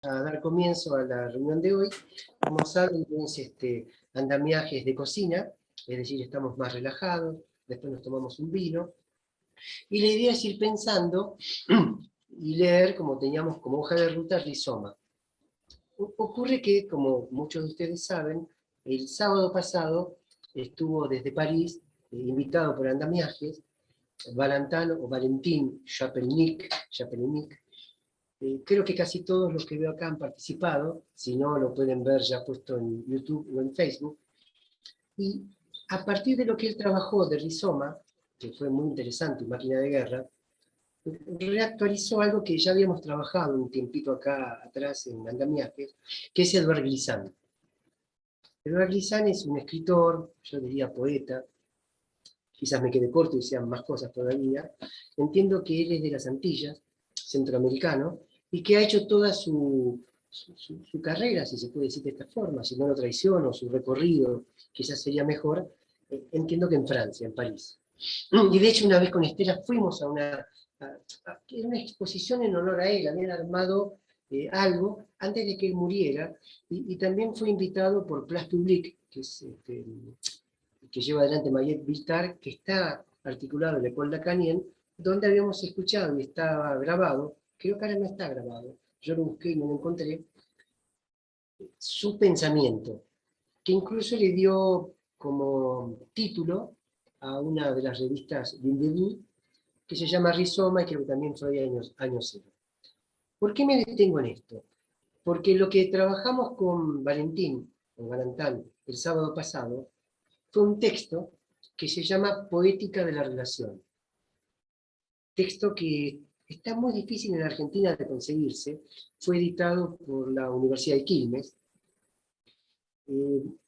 a dar comienzo a la reunión de hoy. Como saben, es andamiajes de cocina, es decir, estamos más relajados, después nos tomamos un vino, y la idea es ir pensando y leer, como teníamos como hoja de ruta, Rizoma. Ocurre que, como muchos de ustedes saben, el sábado pasado estuvo desde París, invitado por andamiajes, Valentín Chapelnik, creo que casi todos los que veo acá han participado, si no lo pueden ver ya puesto en YouTube o en Facebook, y a partir de lo que él trabajó de Rizoma, que fue muy interesante, Máquina de Guerra, reactualizó algo que ya habíamos trabajado un tiempito acá atrás en andamiajes, que es Edouard Glissant. Edouard Glissant es un escritor, yo diría poeta, quizás me quede corto y sean más cosas todavía. Entiendo que él es de las Antillas, centroamericano, y que ha hecho toda su carrera, si se puede decir de esta forma, si no lo traiciono, su recorrido, quizás sería mejor, entiendo que en Francia, en París. Y de hecho una vez con Estela fuimos a una exposición en honor a él, habían armado algo antes de que él muriera, y también fue invitado por Place Publique, que es que lleva adelante Mayet Viltar, que está articulado en École Lacanien, donde habíamos escuchado y estaba grabado, creo que ahora no está grabado, yo lo busqué y no lo encontré, su pensamiento, que incluso le dio como título a una de las revistas de que se llama Rizoma y que también fue años cero. ¿Por qué me detengo en esto? Porque lo que trabajamos con Valentín, con Valentán, el sábado pasado, fue un texto que se llama Poética de la Relación. Texto que está muy difícil en Argentina de conseguirse, fue editado por la Universidad de Quilmes.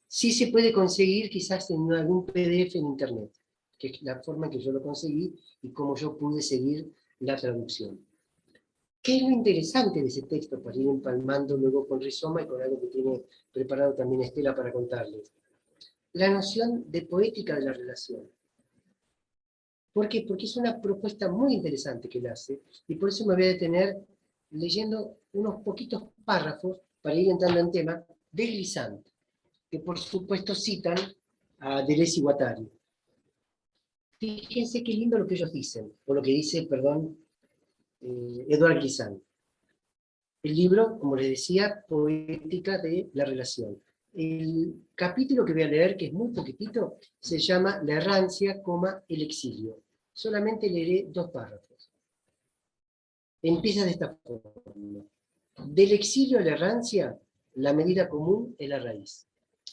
Sí se puede conseguir quizás en algún PDF en internet, que es la forma en que yo lo conseguí y cómo yo pude seguir la traducción. ¿Qué es lo interesante de ese texto para ir empalmando luego con Rizoma y con algo que tiene preparado también Estela para contarles? La noción de poética de la relación. ¿Por qué? Porque es una propuesta muy interesante que él hace, y por eso me voy a detener leyendo unos poquitos párrafos para ir entrando en tema de Glissant, que por supuesto citan a Deleuze y Guattari. Fíjense qué lindo lo que ellos dicen, o lo que dice, perdón, Edouard Glissant. El libro, como les decía, Poética de la Relación. El capítulo que voy a leer, que es muy poquitito, se llama La errancia, el exilio. Solamente leeré 2 párrafos. Empieza de esta forma. Del exilio a la errancia, la medida común es la raíz.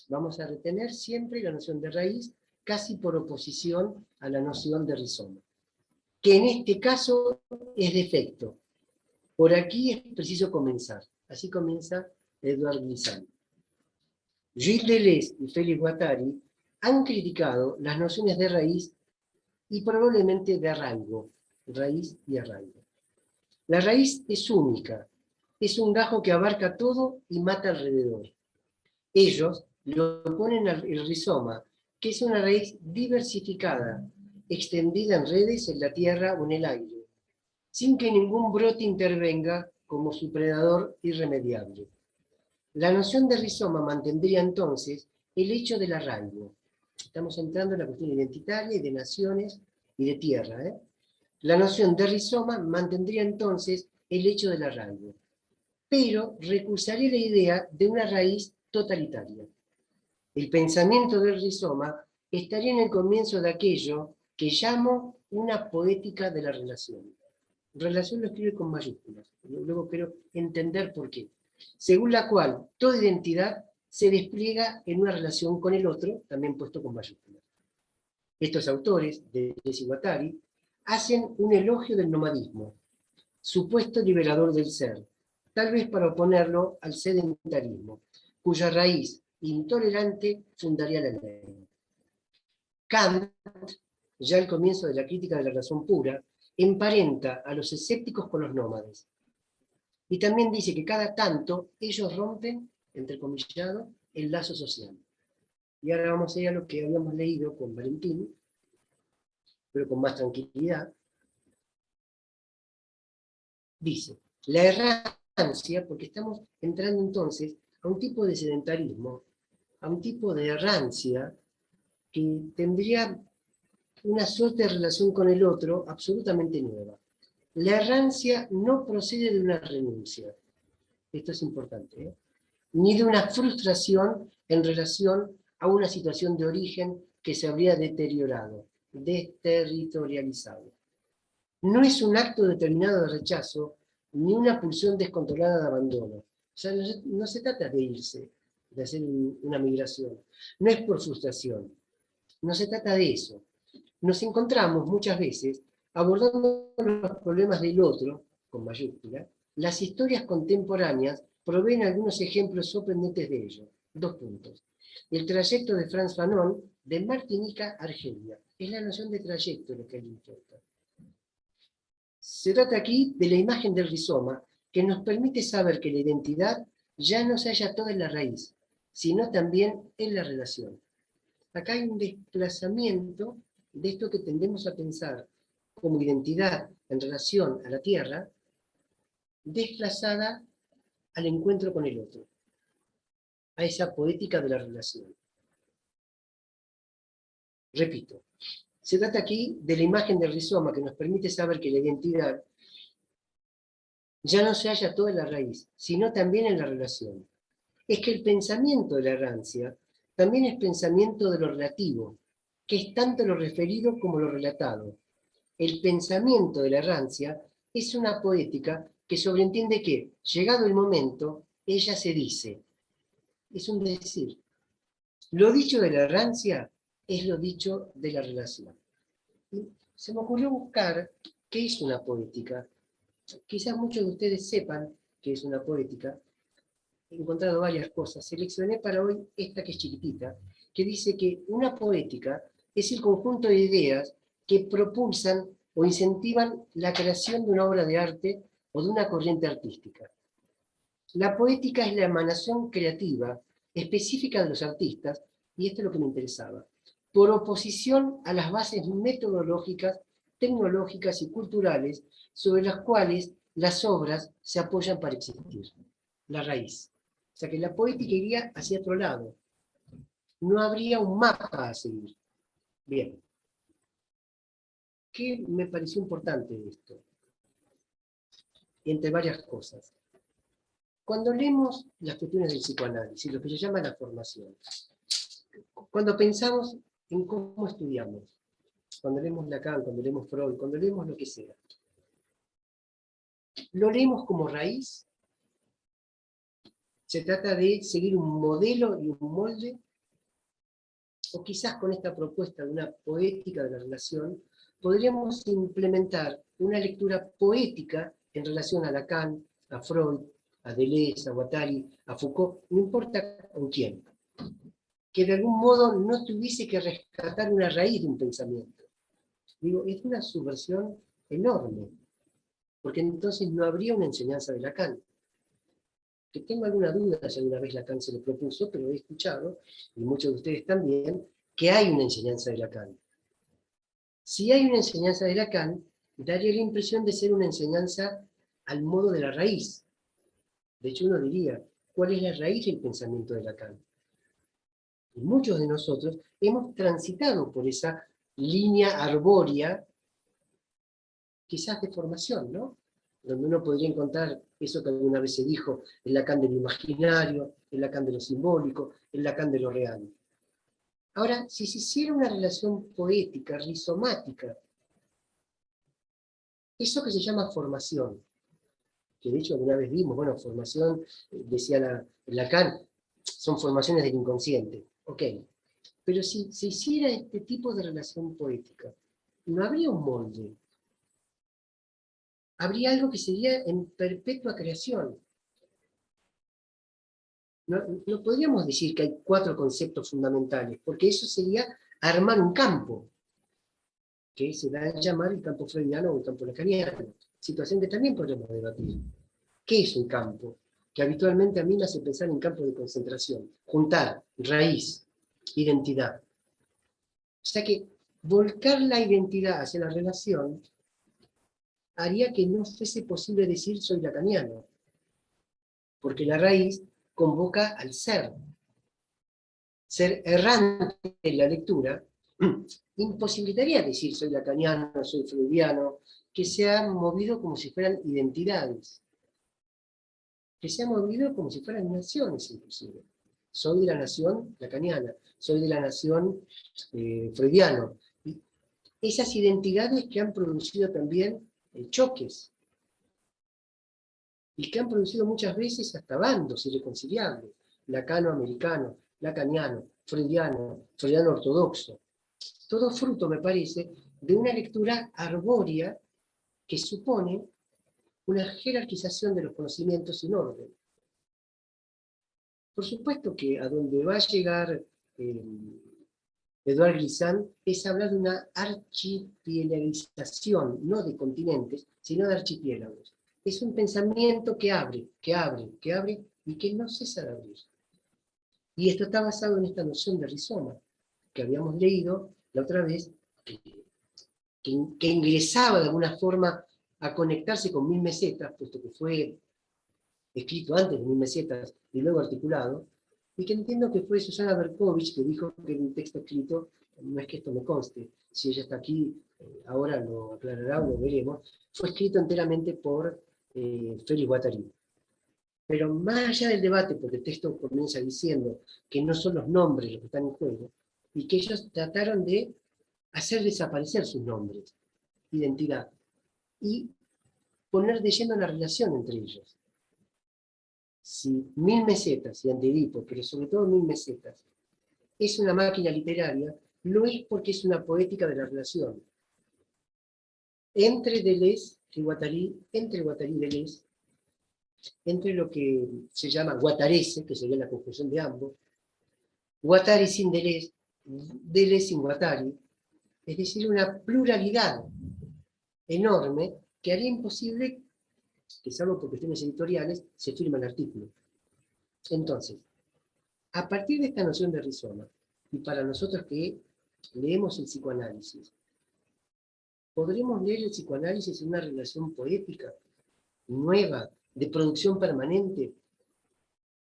Vamos a retener siempre la noción de raíz, casi por oposición a la noción de rizoma, que en este caso es defecto. Por aquí es preciso comenzar. Así comienza Edouard Glissant. Gilles Deleuze y Félix Guattari han criticado las nociones de raíz y probablemente de arraigo, raíz y arraigo. La raíz es única, es un gajo que abarca todo y mata alrededor. Ellos lo ponen al rizoma, que es una raíz diversificada, extendida en redes en la tierra o en el aire, sin que ningún brote intervenga como su predador irremediable. La noción de rizoma mantendría entonces el hecho del arraigo. Estamos entrando en la cuestión identitaria y de naciones y de tierra. La noción de rizoma mantendría entonces el hecho del arraigo, pero recusaría la idea de una raíz totalitaria. El pensamiento del rizoma estaría en el comienzo de aquello que llamo una poética de la relación. Relación lo escribe con mayúsculas, luego quiero entender por qué. Según la cual toda identidad se despliega en una relación con el otro, también puesto con mayúsculas. Estos autores, Deleuze y Guattari, hacen un elogio del nomadismo, supuesto liberador del ser, tal vez para oponerlo al sedentarismo, cuya raíz intolerante fundaría la ley. Kant, ya al comienzo de la crítica de la razón pura, emparenta a los escépticos con los nómades. Y también dice que cada tanto ellos rompen, entrecomillado, el lazo social. Y ahora vamos a ir a lo que habíamos leído con Valentín, pero con más tranquilidad. Dice, la errancia, porque estamos entrando entonces a un tipo de sedentarismo, a un tipo de errancia que tendría una suerte de relación con el otro absolutamente nueva. La errancia no procede de una renuncia, esto es importante, ¿eh? Ni de una frustración en relación a una situación de origen que se habría deteriorado, desterritorializado. No es un acto determinado de rechazo, ni una pulsión descontrolada de abandono. O sea, no se trata de irse, de hacer una migración. No es por frustración, no se trata de eso. Nos encontramos muchas veces abordando los problemas del otro, con mayúscula. Las historias contemporáneas proveen algunos ejemplos sorprendentes de ello. 2 puntos. El trayecto de Frantz Fanon de Martinica a Argelia. Es la noción de trayecto lo que le importa. Se trata aquí de la imagen del rizoma que nos permite saber que la identidad ya no se halla toda en la raíz, sino también en la relación. Acá hay un desplazamiento de esto que tendemos a pensar como identidad en relación a la tierra, desplazada al encuentro con el otro, a esa poética de la relación. Repito, se trata aquí de la imagen del rizoma que nos permite saber que la identidad ya no se halla toda en la raíz, sino también en la relación. Es que el pensamiento de la errancia también es pensamiento de lo relativo, que es tanto lo referido como lo relatado. El pensamiento de la errancia es una poética que sobreentiende que, llegado el momento, ella se dice. Es un decir. Lo dicho de la errancia es lo dicho de la relación. Y se me ocurrió buscar qué es una poética. Quizás muchos de ustedes sepan qué es una poética. He encontrado varias cosas. Seleccioné para hoy esta que es chiquitita, que dice que una poética es el conjunto de ideas que propulsan o incentivan la creación de una obra de arte o de una corriente artística. La poética es la emanación creativa específica de los artistas, y esto es lo que me interesaba, por oposición a las bases metodológicas, tecnológicas y culturales sobre las cuales las obras se apoyan para existir. La raíz. O sea que la poética iría hacia otro lado. No habría un mapa a seguir. Bien. ¿Qué me pareció importante de esto? Entre varias cosas. Cuando leemos las cuestiones del psicoanálisis, lo que se llama la formación, cuando pensamos en cómo estudiamos, cuando leemos Lacan, cuando leemos Freud, cuando leemos lo que sea, ¿lo leemos como raíz? ¿Se trata de seguir un modelo y un molde? O quizás con esta propuesta de una poética de la relación, podríamos implementar una lectura poética en relación a Lacan, a Freud, a Deleuze, a Guattari, a Foucault, no importa con quién, que de algún modo no tuviese que rescatar una raíz de un pensamiento. Digo, es una subversión enorme, porque entonces no habría una enseñanza de Lacan. Que tengo alguna duda si alguna vez Lacan se lo propuso, pero he escuchado, y muchos de ustedes también, que hay una enseñanza de Lacan. Si hay una enseñanza de Lacan, daría la impresión de ser una enseñanza al modo de la raíz. De hecho, uno diría, ¿cuál es la raíz del pensamiento de Lacan? Y muchos de nosotros hemos transitado por esa línea arbórea, quizás de formación, ¿no? Donde uno podría encontrar eso que alguna vez se dijo, el Lacan de lo imaginario, el Lacan de lo simbólico, el Lacan de lo real. Ahora, si se hiciera una relación poética, rizomática, eso que se llama formación, que de hecho alguna vez vimos, bueno, formación, decía Lacan, son formaciones del inconsciente, ok, pero si se hiciera este tipo de relación poética, no habría un molde, habría algo que sería en perpetua creación. No podríamos decir que hay 4 conceptos fundamentales, porque eso sería armar un campo, que se da a llamar el campo freudiano o el campo lacaniano, situación que también podemos debatir. ¿Qué es un campo? Que habitualmente a mí me hace pensar en campo de concentración, juntar, raíz, identidad. O sea que volcar la identidad hacia la relación haría que no fuese posible decir soy lacaniano. porque la raíz convoca al ser. Ser errante en la lectura imposibilitaría decir soy lacaniano, soy freudiano, que se han movido como si fueran identidades, que se han movido como si fueran naciones inclusive. Soy de la nación lacaniana, soy de la nación freudiano. Y esas identidades que han producido también choques, y que han producido muchas veces hasta bandos irreconciliables, lacano-americano, lacaniano, freudiano ortodoxo. Todo fruto, me parece, de una lectura arbórea que supone una jerarquización de los conocimientos sin orden. Por supuesto que a donde va a llegar Edouard Glissant es hablar de una archipielagización, no de continentes, sino de archipiélagos. Es un pensamiento que abre, que abre, que abre y que no cesa de abrir. Y esto está basado en esta noción de rizoma, que habíamos leído la otra vez, que ingresaba de alguna forma a conectarse con Mil Mesetas, puesto que fue escrito antes de Mil Mesetas y luego articulado, y que entiendo que fue Susana Berkovich que dijo que en un texto escrito, no es que esto me conste, si ella está aquí, ahora lo aclarará o lo veremos, fue escrito enteramente por Félix Guattari. Pero más allá del debate, porque el texto comienza diciendo que no son los nombres los que están en juego, y que ellos trataron de hacer desaparecer sus nombres, identidad, y poner de lleno la relación entre ellos. Si Mil Mesetas y Antedipo, pero sobre todo Mil Mesetas, es una máquina literaria, lo es porque es una poética de la relación entre Deleuze y Guattari, entre Guattari y Deleuze, entre lo que se llama Guattarese, que sería la conjunción de ambos, Guattari sin Deleuze, Deleuze sin Guattari, es decir, una pluralidad enorme que haría imposible que, salvo por cuestiones editoriales, se firme el artículo. Entonces, a partir de esta noción de rizoma, y para nosotros que leemos el psicoanálisis, podremos leer el psicoanálisis en una relación poética, nueva, de producción permanente,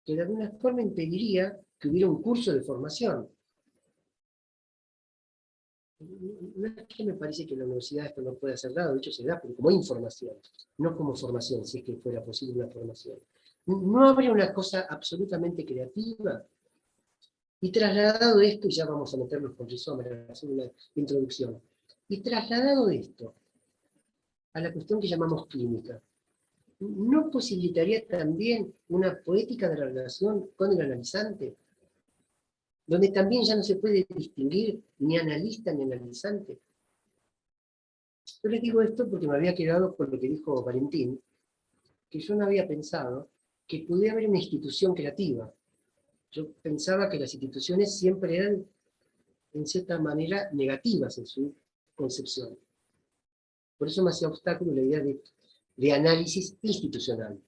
que de alguna forma impediría que hubiera un curso de formación. No es que me parece que la universidad esto no pueda ser dado, de hecho se da, pero como información, no como formación, si es que fuera posible una formación. ¿No habría una cosa absolutamente creativa? Y trasladado esto, y ya vamos a meternos con rizoma, hacer una introducción, y trasladado esto a la cuestión que llamamos clínica, ¿no posibilitaría también una poética de la relación con el analizante? Donde también ya no se puede distinguir ni analista ni analizante. Yo les digo esto porque me había quedado con lo que dijo Valentín, que yo no había pensado que pudiera haber una institución creativa. Yo pensaba que las instituciones siempre eran, en cierta manera, negativas en su concepción. Por eso me hacía obstáculo la idea de análisis institucional.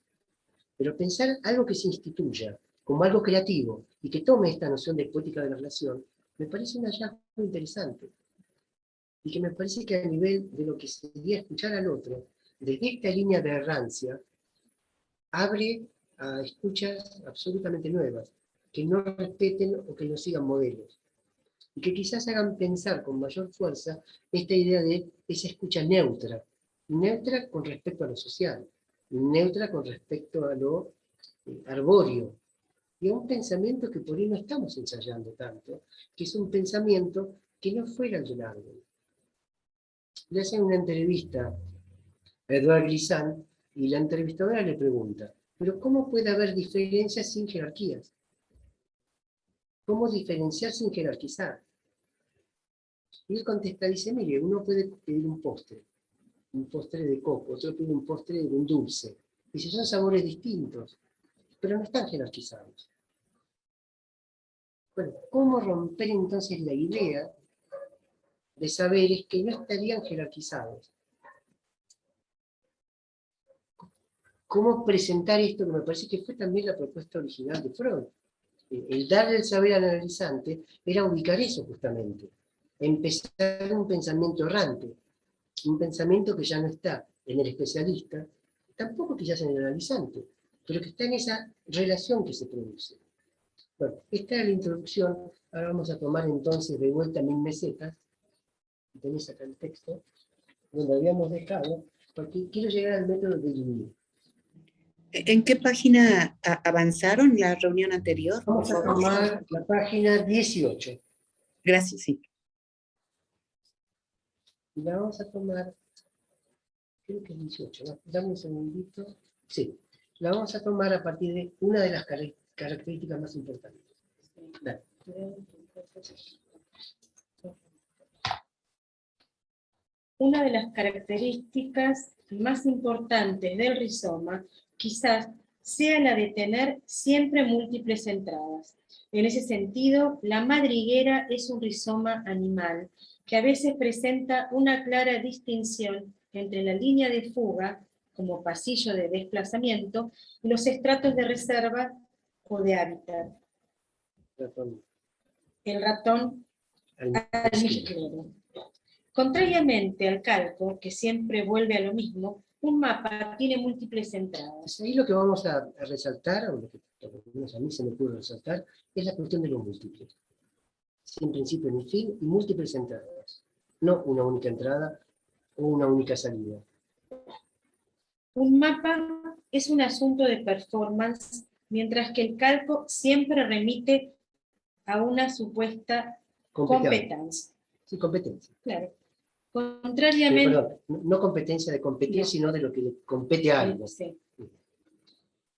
Pero pensar algo que se instituya como algo creativo y que tome esta noción de poética de la relación, me parece un hallazgo interesante. Y que me parece que a nivel de lo que sería escuchar al otro, desde esta línea de errancia, abre a escuchas absolutamente nuevas, que no respeten o que no sigan modelos. Y que quizás hagan pensar con mayor fuerza esta idea de esa escucha neutra, neutra con respecto a lo social, neutra con respecto a lo arbóreo, y a un pensamiento que por ahí no estamos ensayando tanto, que es un pensamiento que no fuera el del árbol. Le hacen una entrevista a Edouard Glissant y la entrevistadora le pregunta, ¿pero cómo puede haber diferencias sin jerarquías? ¿Cómo diferenciar sin jerarquizar? Y él contesta, dice, mire, uno puede pedir un postre de coco, otro pide un postre de un dulce. Dice, son sabores distintos, pero no están jerarquizados. Bueno, ¿cómo romper entonces la idea de saberes que no estarían jerarquizados? ¿Cómo presentar esto? Que me parece que fue también la propuesta original de Freud. El darle el saber al analizante era ubicar eso justamente. Empezar un pensamiento errante, un pensamiento que ya no está en el especialista, tampoco quizás en el analizante, pero que está en esa relación que se produce. Bueno, esta es la introducción. Ahora vamos a tomar entonces de vuelta 1000 mesetas. Tenéis acá el texto, donde habíamos dejado, porque quiero llegar al método de Limí. ¿En qué página avanzaron la reunión anterior? Vamos a tomar la página 18. Gracias, sí. Y la vamos a tomar, creo que es 18, ¿no? Dame un segundito. Sí, la vamos a tomar a partir de una de las características más importantes. Dale. Una de las características más importantes del rizoma quizás sea la de tener siempre múltiples entradas. En ese sentido, la madriguera es un rizoma animal que a veces presenta una clara distinción entre la línea de fuga, como pasillo de desplazamiento, y los estratos de reserva o de hábitat. El ratón almizclero. Contrariamente al calco, que siempre vuelve a lo mismo, un mapa tiene múltiples entradas. Ahí lo que vamos a resaltar, o lo que por lo menos a mí se me ocurre resaltar, es la cuestión de los múltiples. Sin principio ni fin, y múltiples entradas. No una única entrada o una única salida. Un mapa es un asunto de performance, mientras que el calco siempre remite a una supuesta competencia. Sí, competencia. Claro. Contrariamente... Perdón, no competencia de competir, no, sino de lo que le compete a algo. Sí.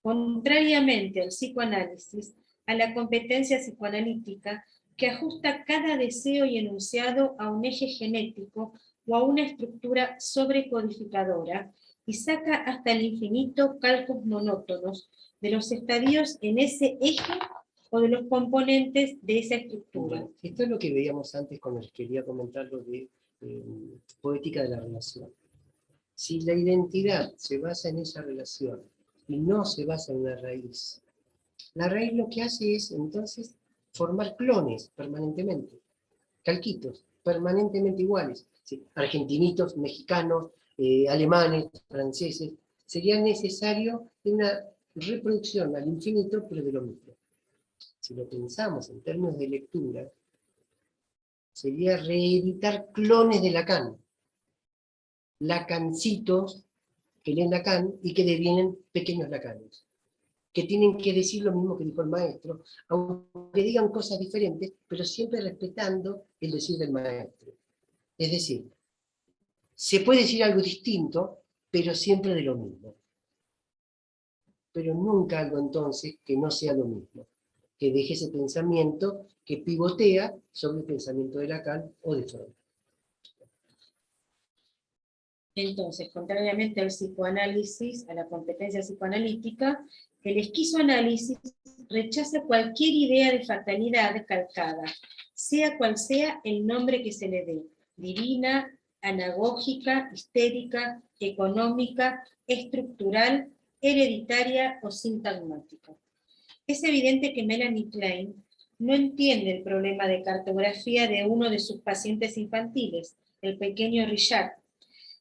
Contrariamente al psicoanálisis, a la competencia psicoanalítica, que ajusta cada deseo y enunciado a un eje genético o a una estructura sobrecodificadora, y saca hasta el infinito calcos monótonos de los estadios en ese eje o de los componentes de esa estructura. Bueno, esto es lo que veíamos antes cuando les quería comentar lo de poética de la relación. Si la identidad se basa en esa relación y no se basa en una raíz, la raíz lo que hace es entonces formar clones permanentemente, calquitos permanentemente iguales, ¿sí? Argentinitos, mexicanos, alemanes, franceses. Sería necesario una reproducción al infinito, pero de lo mismo. Si lo pensamos en términos de lectura, sería reeditar clones de Lacan. Lacancitos que leen Lacan y que devienen pequeños Lacanes, que tienen que decir lo mismo que dijo el maestro, aunque digan cosas diferentes, pero siempre respetando el decir del maestro. Es decir, se puede decir algo distinto, pero siempre de lo mismo. Pero nunca algo entonces que no sea lo mismo, que deje ese pensamiento que pivotea sobre el pensamiento de Lacan o de Freud. Entonces, contrariamente al psicoanálisis, a la competencia psicoanalítica, el esquizoanálisis rechaza cualquier idea de fatalidad calcada, sea cual sea el nombre que se le dé, divina, anagógica, histérica, económica, estructural, hereditaria o sintagmática. Es evidente que Melanie Klein no entiende el problema de cartografía de uno de sus pacientes infantiles, el pequeño Richard,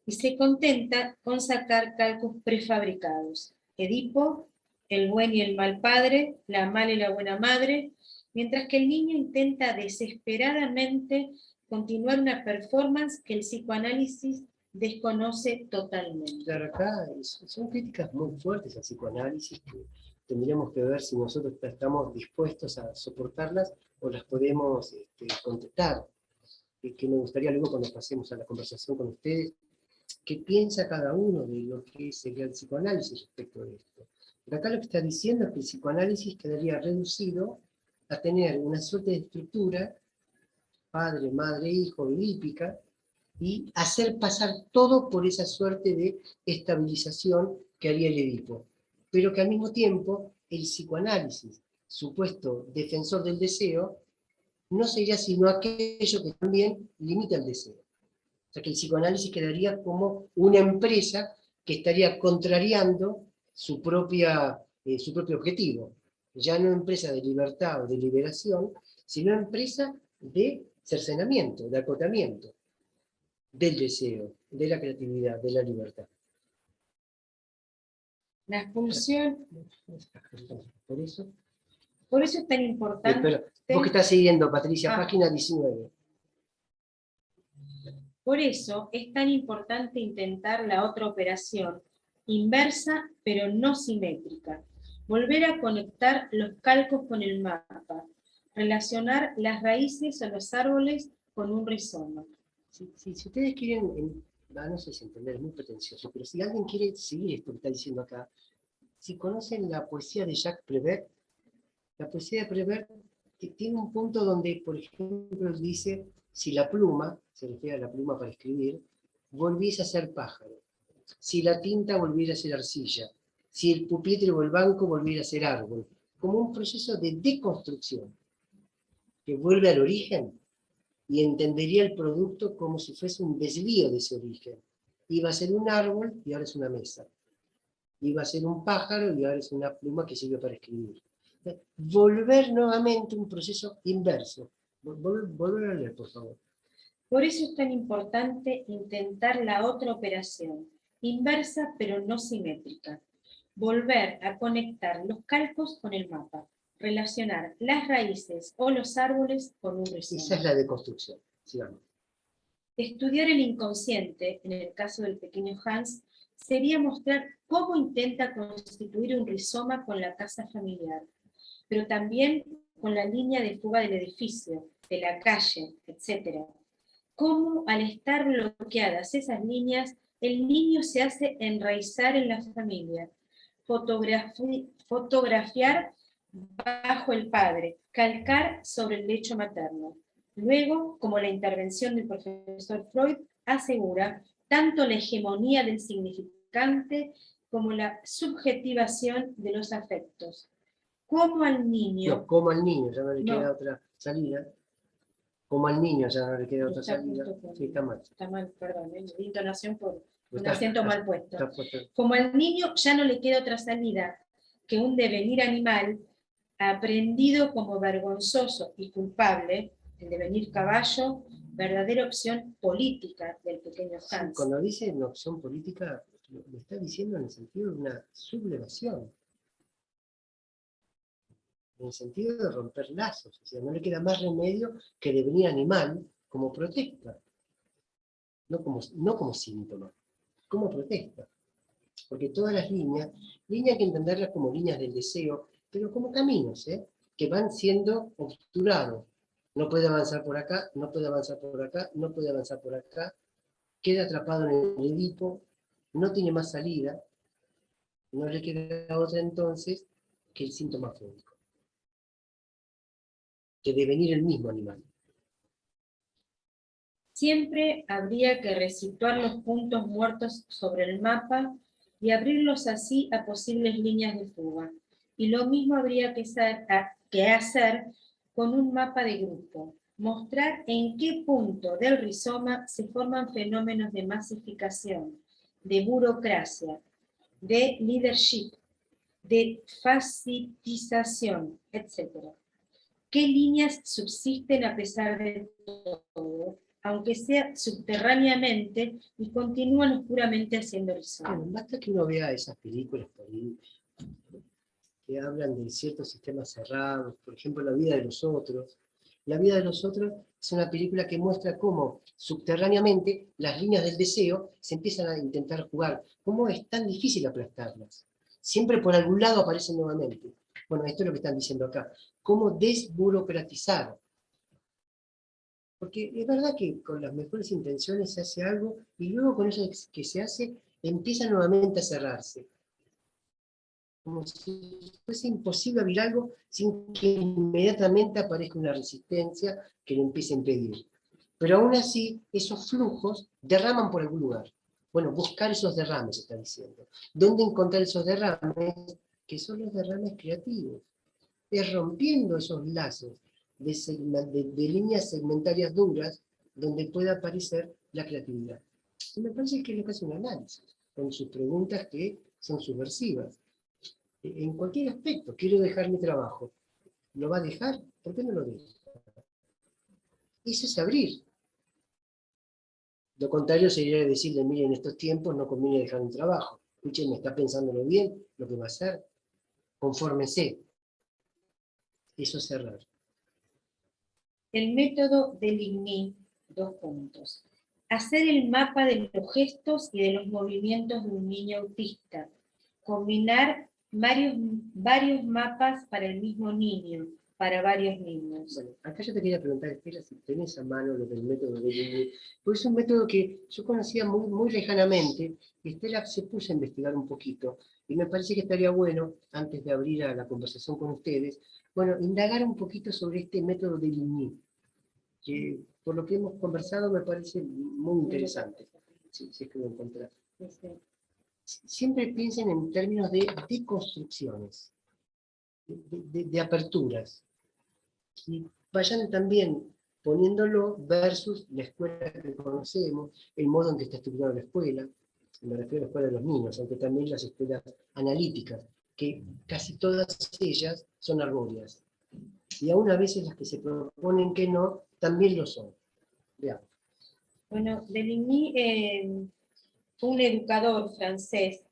y se contenta con sacar calcos prefabricados. Edipo, el buen y el mal padre, la mala y la buena madre, mientras que el niño intenta desesperadamente continuar una performance que el psicoanálisis desconoce totalmente. Claro, acá son críticas muy fuertes al psicoanálisis que tendríamos que ver si nosotros estamos dispuestos a soportarlas o las podemos contestar. Que me gustaría luego cuando pasemos a la conversación con ustedes, qué piensa cada uno de lo que sería el psicoanálisis respecto de esto. Pero acá lo que está diciendo es que el psicoanálisis quedaría reducido a tener una suerte de estructura, padre, madre, hijo, edípica, y hacer pasar todo por esa suerte de estabilización que haría el Edipo. Pero que al mismo tiempo el psicoanálisis, supuesto defensor del deseo, no sería sino aquello que también limita el deseo. O sea que el psicoanálisis quedaría como una empresa que estaría contrariando su propio objetivo. Ya no empresa de libertad o de liberación, sino empresa de cercenamiento, de acotamiento del deseo, de la creatividad, de la libertad. La expulsión, Por eso, por eso es tan importante. pero vos que estás siguiendo, Patricia, Ah. página 19. Por eso es tan importante intentar la otra operación, inversa pero no simétrica. Volver a conectar los calcos con el mapa, relacionar las raíces o los árboles con un rizoma. Si ustedes quieren, no sé si entender, es muy pretencioso, pero si alguien quiere seguir esto que está diciendo acá, si conocen la poesía de Jacques Prévert, la poesía de Prévert tiene un punto donde, por ejemplo, dice, si la pluma, se refiere a la pluma para escribir, volviese a ser pájaro, si la tinta volviera a ser arcilla, si el pupitre o el banco volviera a ser árbol, como un proceso de deconstrucción, que vuelve al origen y entendería el producto como si fuese un desvío de ese origen. Iba a ser un árbol y ahora es una mesa. Iba a ser un pájaro y ahora es una pluma que sirve para escribir. Volver nuevamente un proceso inverso. Volver a leer, por favor. Por eso es tan importante intentar la otra operación, inversa pero no simétrica. Volver a conectar los calcos con el mapa, relacionar las raíces o los árboles con un rizoma. Esa es la deconstrucción. Sigamos. Estudiar el inconsciente, en el caso del pequeño Hans, sería mostrar cómo intenta constituir un rizoma con la casa familiar, pero también con la línea de fuga del edificio, de la calle, etc. Cómo al estar bloqueadas esas líneas, el niño se hace enraizar en la familia, fotografiar bajo el padre, calcar sobre el lecho materno. Luego, como la intervención del profesor Freud asegura, tanto la hegemonía del significante como la subjetivación de los afectos. Como al niño... No, como al niño, ya no le queda No. otra salida. Como al niño ya no le queda otra Está salida. justo con- Sí, está mal. Está mal, perdón, la intonación por un Está- acento mal puesto. está puesto. Como al niño ya no le queda otra salida que un devenir animal aprendido como vergonzoso y culpable, el devenir caballo, verdadera opción política del pequeño Sí, Hans. cuando dice una opción política, lo está diciendo en el sentido de una sublevación. En el sentido de romper lazos. O sea, no le queda más remedio que devenir animal como protesta. No como síntoma, como protesta. Porque todas las líneas hay que entenderlas como líneas del deseo, pero como caminos, que van siendo obturados. No puede avanzar por acá, no puede avanzar por acá, no puede avanzar por acá, queda atrapado en el Edipo, no tiene más salida, no le queda otra entonces que el síntoma fóbico, que devenir el mismo animal. Siempre habría que resituar los puntos muertos sobre el mapa y abrirlos así a posibles líneas de fuga. Y lo mismo habría que hacer con un mapa de grupo. Mostrar en qué punto del rizoma se forman fenómenos de masificación, de burocracia, de leadership, de facilitización, etc. ¿Qué líneas subsisten a pesar de todo, aunque sea subterráneamente, y continúan oscuramente haciendo rizoma? Bueno, basta que uno vea esas películas por ahí, que hablan de ciertos sistemas cerrados, por ejemplo, La vida de los otros. La vida de los otros es una película que muestra cómo subterráneamente las líneas del deseo se empiezan a intentar jugar, cómo es tan difícil aplastarlas. Siempre por algún lado aparecen nuevamente. Bueno, esto es lo que están diciendo acá. Cómo desburocratizar. Porque es verdad que con las mejores intenciones se hace algo y luego con eso que se hace empieza nuevamente a cerrarse. Como si fuese imposible abrir algo sin que inmediatamente aparezca una resistencia que lo empiece a impedir. Pero aún así, esos flujos derraman por algún lugar. Bueno, buscar esos derrames, está diciendo. ¿Dónde encontrar esos derrames? Que son los derrames creativos. Es rompiendo esos lazos de líneas segmentarias duras donde pueda aparecer la creatividad. Y me parece que es lo que hace un análisis, con sus preguntas que son subversivas. En cualquier aspecto, quiero dejar mi trabajo. ¿Lo va a dejar? ¿Por qué no lo deja? Eso es abrir. Lo contrario sería decirle, mire, en estos tiempos no conviene dejar un trabajo. escúcheme, está pensándolo bien lo que va a hacer, confórmese. Eso es errar. El método de Ligny, 2 puntos. Hacer el mapa de los gestos y de los movimientos de un niño autista. Combinar varios mapas para el mismo niño, para varios niños. Bueno, acá yo te quería preguntar, Estela, si tenés a mano lo del método de Ligny, porque es un método que yo conocía muy lejanamente, y Estela se puso a investigar un poquito, y me parece que estaría bueno, antes de abrir a la conversación con ustedes, bueno, indagar un poquito sobre este método de Ligny, que por lo que hemos conversado me parece muy interesante. Sí, sí, es que lo encontré. Siempre piensen en términos de deconstrucciones, de aperturas, y vayan también poniéndolo versus la escuela que conocemos, el modo en que está estructurada la escuela, me refiero a la escuela de los niños, aunque también las escuelas analíticas, que casi todas ellas son arbóreas. Y aún a veces las que se proponen que no, también lo son. Veamos. Bueno, Deligny fue un educador francés,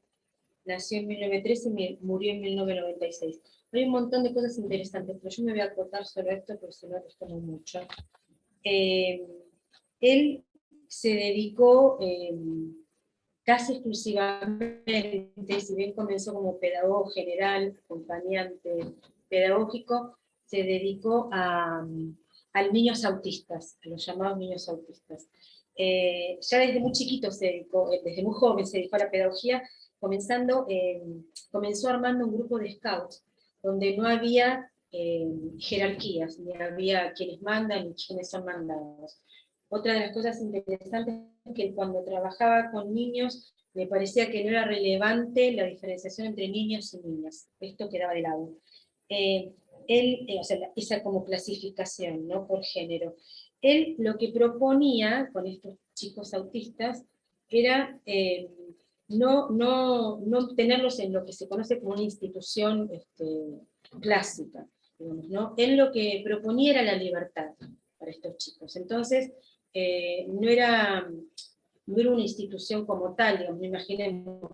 nació en 1913 y murió en 1996. Hay un montón de cosas interesantes, pero yo me voy a acotar sobre esto porque si no respondo mucho. Él se dedicó casi exclusivamente, si bien comenzó como pedagogo general, acompañante pedagógico, se dedicó a niños autistas, a los llamados niños autistas. Ya desde muy chiquito se dedicó, desde muy joven se dedicó a la pedagogía, comenzó armando un grupo de scouts, donde no había jerarquías, ni había quienes mandan ni quienes son mandados. Otra de las cosas interesantes es que cuando trabajaba con niños, me parecía que no era relevante la diferenciación entre niños y niñas. Esto quedaba de lado. O sea, esa como clasificación, ¿no? Por género. Él lo que proponía con estos chicos autistas era no tenerlos en lo que se conoce como una institución clásica, digamos, ¿no? Él lo que proponía era la libertad para estos chicos. Entonces, no era una institución como tal, digamos, no imaginemos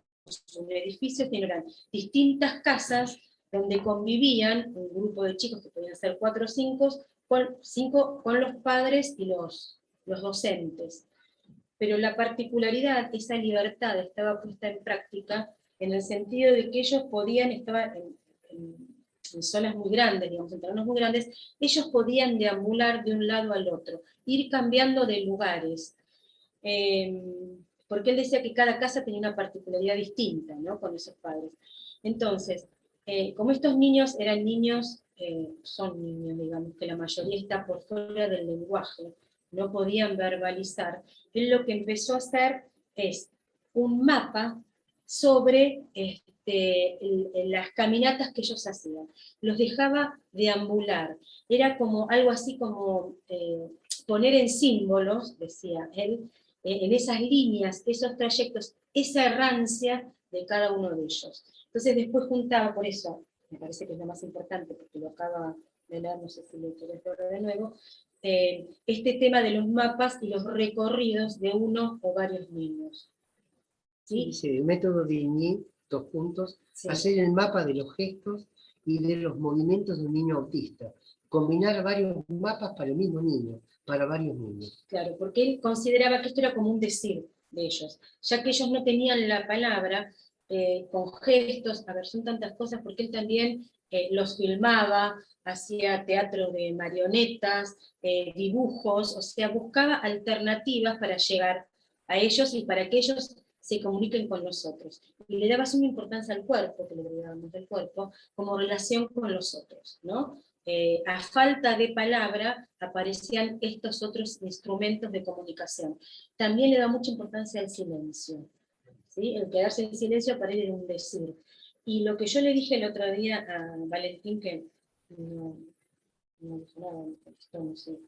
un edificio, sino eran distintas casas donde convivían un grupo de chicos que podían ser 4 o 5, con los padres y los docentes. Pero la particularidad, esa libertad estaba puesta en práctica en el sentido de que ellos podían, estaban en zonas muy grandes, digamos, en terrenos muy grandes, ellos podían deambular de un lado al otro, ir cambiando de lugares. Porque él decía que cada casa tenía una particularidad distinta, ¿no? Con esos padres. Entonces, como estos niños eran niños, son niños, digamos, que la mayoría está por fuera del lenguaje, no podían verbalizar, él lo que empezó a hacer es un mapa sobre las caminatas que ellos hacían. Los dejaba deambular. Era como algo así como poner en símbolos, decía él, en esas líneas, esos trayectos, esa errancia de cada uno de ellos. Entonces después juntaba, por eso, me parece que es lo más importante, porque lo acaba de leer, no sé si lo querés ver de nuevo, este tema de los mapas y los recorridos de uno o varios niños. ¿Sí? Dice, el método de Ligny, 2 puntos, Sí. hacer el mapa de los gestos y de los movimientos de un niño autista. Combinar varios mapas para el mismo niño, para varios niños. Claro, porque él consideraba que esto era como un decir de ellos, ya que ellos no tenían la palabra, con gestos, a ver, son tantas cosas, porque él también los filmaba, hacía teatro de marionetas, dibujos, o sea, buscaba alternativas para llegar a ellos y para que ellos se comuniquen con nosotros. Y le dabas una importancia al cuerpo, que le dábamos del cuerpo, como relación con los otros, ¿no? A falta de palabra aparecían estos otros instrumentos de comunicación. También le da mucha importancia al silencio, ¿sí? El quedarse en silencio para él era un decir. Y lo que yo le dije el otro día a Valentín, que no dijo nada, me contestó, no sé,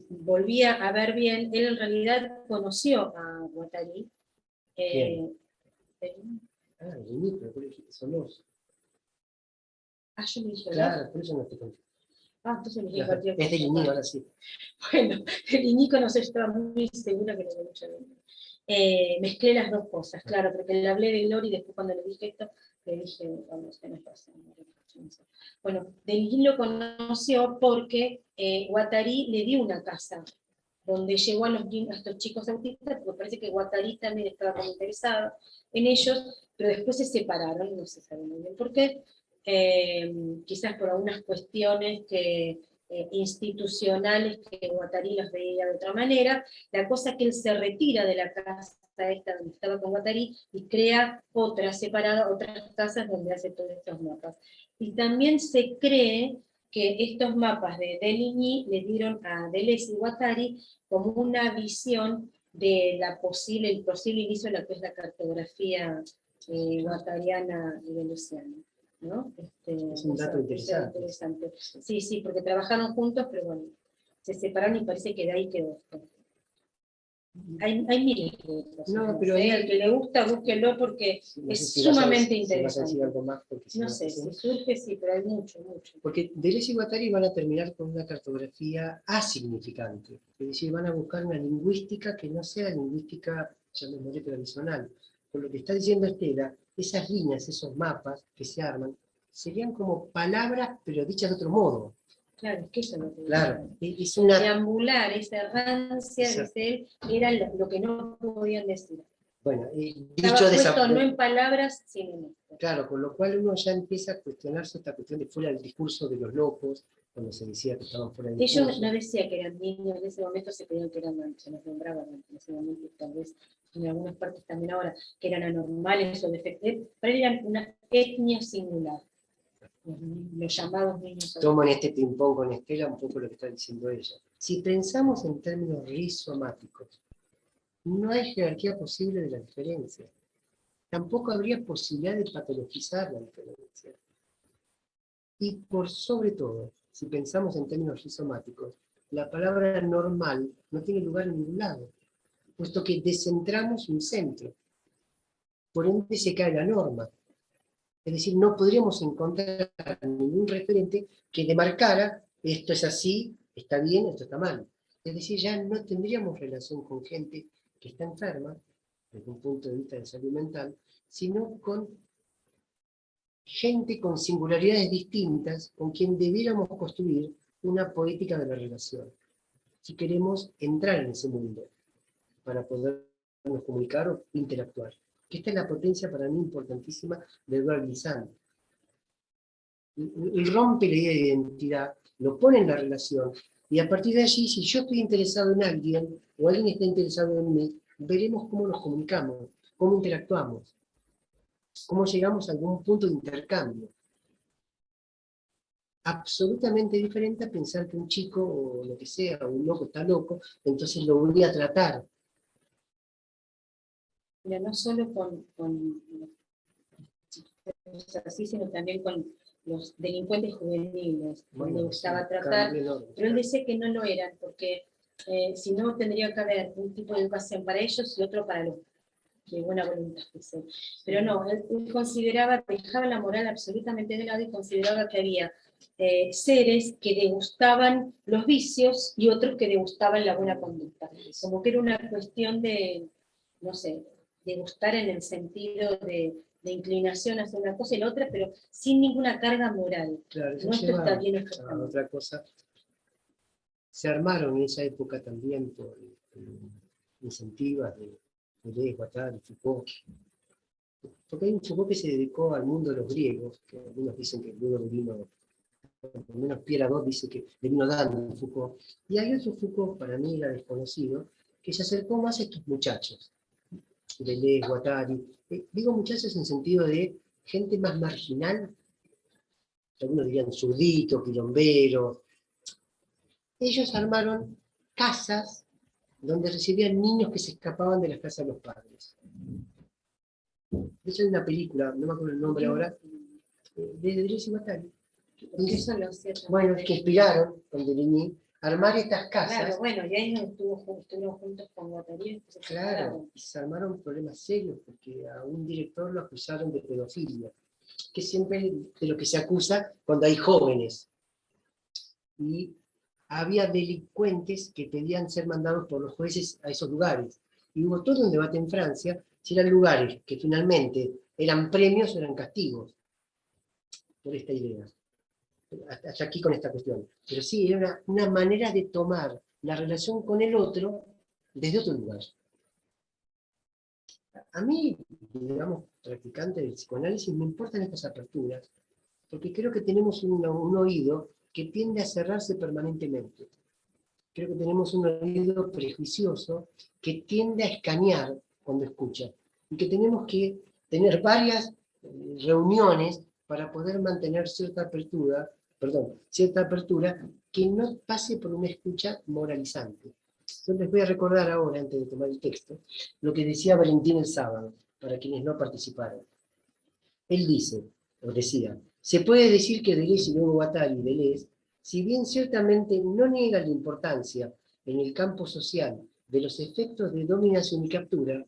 volvía a ver bien, él en realidad conoció a Guattari. ¿Quién? Ligny, pero por eso son los. Yo me dije, Claro, por eso no te conté. Entonces me dije, Claro, es de Ligny, ahora sí. Bueno, de Ligny no sé, estaba muy segura que lo había mucho bien. mezclé las dos cosas, claro, porque le hablé de Glory y después cuando le dije esto, le dije, vamos, tenés razón. Bueno, Delguín lo conoció porque Guattari le dio una casa donde llevó a estos chicos autistas, porque parece que Guattari también estaba como interesado en ellos, pero después se separaron, no se sabe muy bien por qué, quizás por algunas cuestiones institucionales que Guattari los veía de otra manera. La cosa es que él se retira de la casa esta donde estaba con Guattari y crea otra separada, otras casas donde hace todos estos mapas. Y también se cree que estos mapas de Deligny le dieron a Deleuze y Guattari como una visión de el posible inicio de lo que es la cartografía guattariana y deleuziana, ¿no? Es un dato interesante. Sí, sí, porque trabajaron juntos, pero bueno, se separaron y parece que de ahí quedó. Hay miles de cosas. No, pero al que le gusta, búsquelo porque no es si sumamente si interesante. algo más, No sé, si surge sí, pero hay mucho. Porque Deleuze y Guattari van a terminar con una cartografía asignificante. Es decir, van a buscar una lingüística que no sea lingüística, llamémosle tradicional. Por lo que está diciendo Estela, esas líneas, esos mapas que se arman, serían como palabras, pero dichas de otro modo. Claro, es que eso es lo que claro, es una... Deambular, esa errancia, dice él, era lo que no podían decir. Bueno, dicho de esa no en palabras, sino en esto. Claro, con lo cual uno ya empieza a cuestionarse esta cuestión de fuera del discurso de los locos, cuando se decía que estaban fuera del discurso. Ellos no decían que eran niños, en ese momento se creían que eran, se los nombraban en ese momento, tal vez en algunas partes también ahora, que eran anormales o defectos, pero eran una etnia singular. Los llamados niños. Tomo en este ping-pong con Estela un poco lo que está diciendo ella. Si pensamos en términos rizomáticos, no hay jerarquía posible de la diferencia. Tampoco habría posibilidad de patologizar la diferencia. Y por sobre todo, si pensamos en términos rizomáticos, la palabra normal no tiene lugar en ningún lado, puesto que descentramos un centro. Por ende se cae la norma. Es decir, no podríamos encontrar ningún referente que demarcara esto es así, está bien, esto está mal. Es decir, ya no tendríamos relación con gente que está enferma, desde un punto de vista de salud mental, sino con gente con singularidades distintas, con quien debiéramos construir una poética de la relación, si queremos entrar en ese mundo, para podernos comunicar o interactuar. Que esta es la potencia para mí importantísima de Edward Glissant. Él rompe la idea de identidad, lo pone en la relación, y a partir de allí, si yo estoy interesado en alguien, o alguien está interesado en mí, veremos cómo nos comunicamos, cómo interactuamos, cómo llegamos a algún punto de intercambio. Absolutamente diferente a pensar que un chico, o lo que sea, o un loco está loco, entonces lo voy a tratar. Mira, no solo con así, sino también con los delincuentes juveniles, bueno, le gustaba tratar, pero él decía que no lo eran, porque si no tendría que haber un tipo de educación para ellos y otro para los de buena voluntad. Pero no, él consideraba, dejaba la moral absolutamente de lado y consideraba que había seres que degustaban los vicios y otros que degustaban la buena conducta. Como que era una cuestión de, no sé, degustar en el sentido de inclinación hacia una cosa y la otra, pero sin ninguna carga moral. Claro, no esto está bien, esto está mal. Otra cosa. Se armaron en esa época también por incentivas de Deleuze, Guattari, Foucault. Porque hay un Foucault que se dedicó al mundo de los griegos, que algunos dicen que luego le vino, por lo menos Pierre Hadot dice que le vino dando Foucault. Y hay otro Foucault, para mí era desconocido, que se acercó más a estos muchachos. Deleuze, Guattari. Digo muchachos en sentido de gente más marginal, algunos dirían zurditos, quilomberos. Ellos armaron casas donde recibían niños que se escapaban de las casas de los padres. De hecho hay una película, no me acuerdo el nombre ahora, de Deleuze y Guattari. Bueno, que inspiraron con Deligny armar estas casas. Claro, bueno, y ahí estuvimos juntos con Guattari. Claro, y se armaron problemas serios porque a un director lo acusaron de pedofilia, que siempre de lo que se acusa cuando hay jóvenes. Y había delincuentes que pedían ser mandados por los jueces a esos lugares. Y hubo todo un debate en Francia si eran lugares que finalmente eran premios o eran castigos por esta idea. Hasta aquí con esta cuestión. Pero sí, era una manera de tomar la relación con el otro desde otro lugar. A mí, digamos, practicante del psicoanálisis, me importan estas aperturas, porque creo que tenemos un oído que tiende a cerrarse permanentemente. Creo que tenemos un oído prejuicioso que tiende a escanear cuando escucha, y que tenemos que tener varias reuniones para poder mantener cierta apertura que no pase por una escucha moralizante. Yo les voy a recordar ahora, antes de tomar el texto, lo que decía Valentín el sábado, para quienes no participaron. Él dice, o decía, se puede decir que Deleuze y luego Guattari y Deleuze, si bien ciertamente no niega la importancia en el campo social de los efectos de dominación y captura,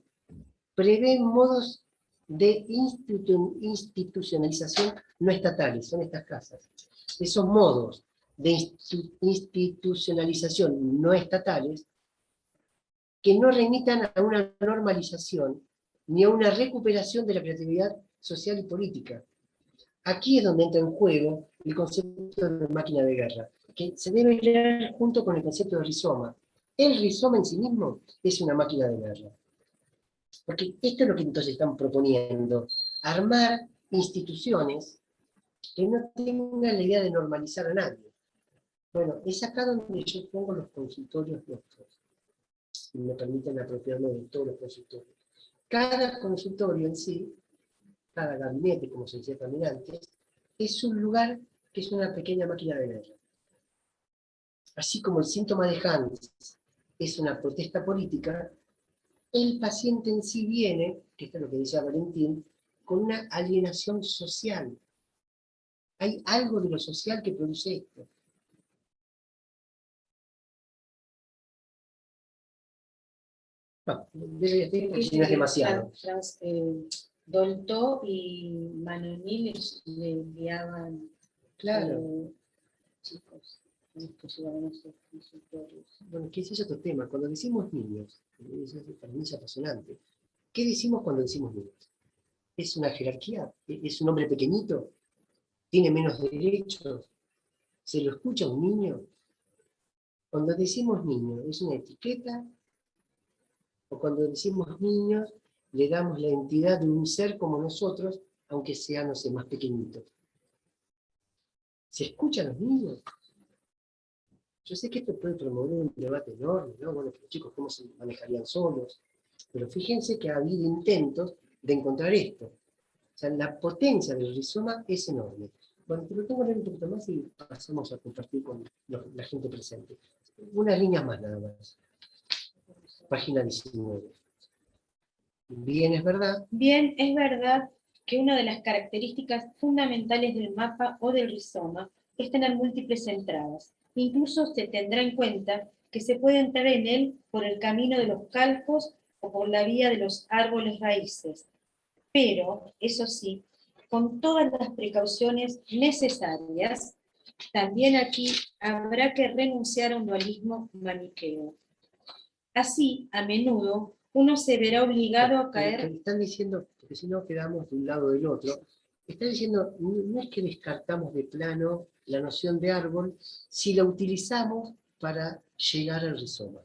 prevén modos de institucionalización no estatales, son estas casas. Esos modos de institucionalización no estatales que no remitan a una normalización ni a una recuperación de la creatividad social y política. Aquí es donde entra en juego el concepto de máquina de guerra, que se debe leer junto con el concepto de rizoma. El rizoma en sí mismo es una máquina de guerra. Porque esto es lo que entonces están proponiendo, armar instituciones que no tengan la idea de normalizar a nadie. Bueno, es acá donde yo pongo los consultorios nuestros, si me permiten apropiarme de todos los consultorios. Cada consultorio en sí, cada gabinete, como se decía también antes, es un lugar que es una pequeña máquina de guerra. Así como el síntoma de Hans es una protesta política, el paciente en sí viene, que esto es lo que decía Valentín, con una alienación social. Hay algo de lo social que produce esto. No, no es demasiado. Dolto y Manonil le guiaban Claro. chicos que llevaban esos consultorios. Bueno, que ese es otro tema. Cuando decimos niños, eso para mí es apasionante. ¿Qué decimos cuando decimos niños? ¿Es una jerarquía? ¿Es un hombre pequeñito? ¿Tiene menos derechos? ¿Se lo escucha a un niño? Cuando decimos niño, ¿es una etiqueta? ¿O cuando decimos niños, le damos la entidad de un ser como nosotros, aunque sea, no sé, más pequeñito? ¿Se escuchan los niños? Yo sé que esto puede promover un debate enorme, ¿no? Bueno, los chicos, ¿cómo se manejarían solos? Pero fíjense que ha habido intentos de encontrar esto. O sea, la potencia del rizoma es enorme. Bueno, te lo tengo que leer un poquito más y pasamos a compartir con la gente presente. Unas líneas más nada más. Página 19. Bien, es verdad. Bien, es verdad que una de las características fundamentales del mapa o del rizoma es tener múltiples entradas. Incluso se tendrá en cuenta que se puede entrar en él por el camino de los calcos o por la vía de los árboles raíces. Pero, eso sí, con todas las precauciones necesarias, también aquí habrá que renunciar a un dualismo maniqueo. Así, a menudo, uno se verá obligado a caer. Están diciendo, porque si no quedamos de un lado o del otro, están diciendo, no es que descartamos de plano la noción de árbol si la utilizamos para llegar al rizoma,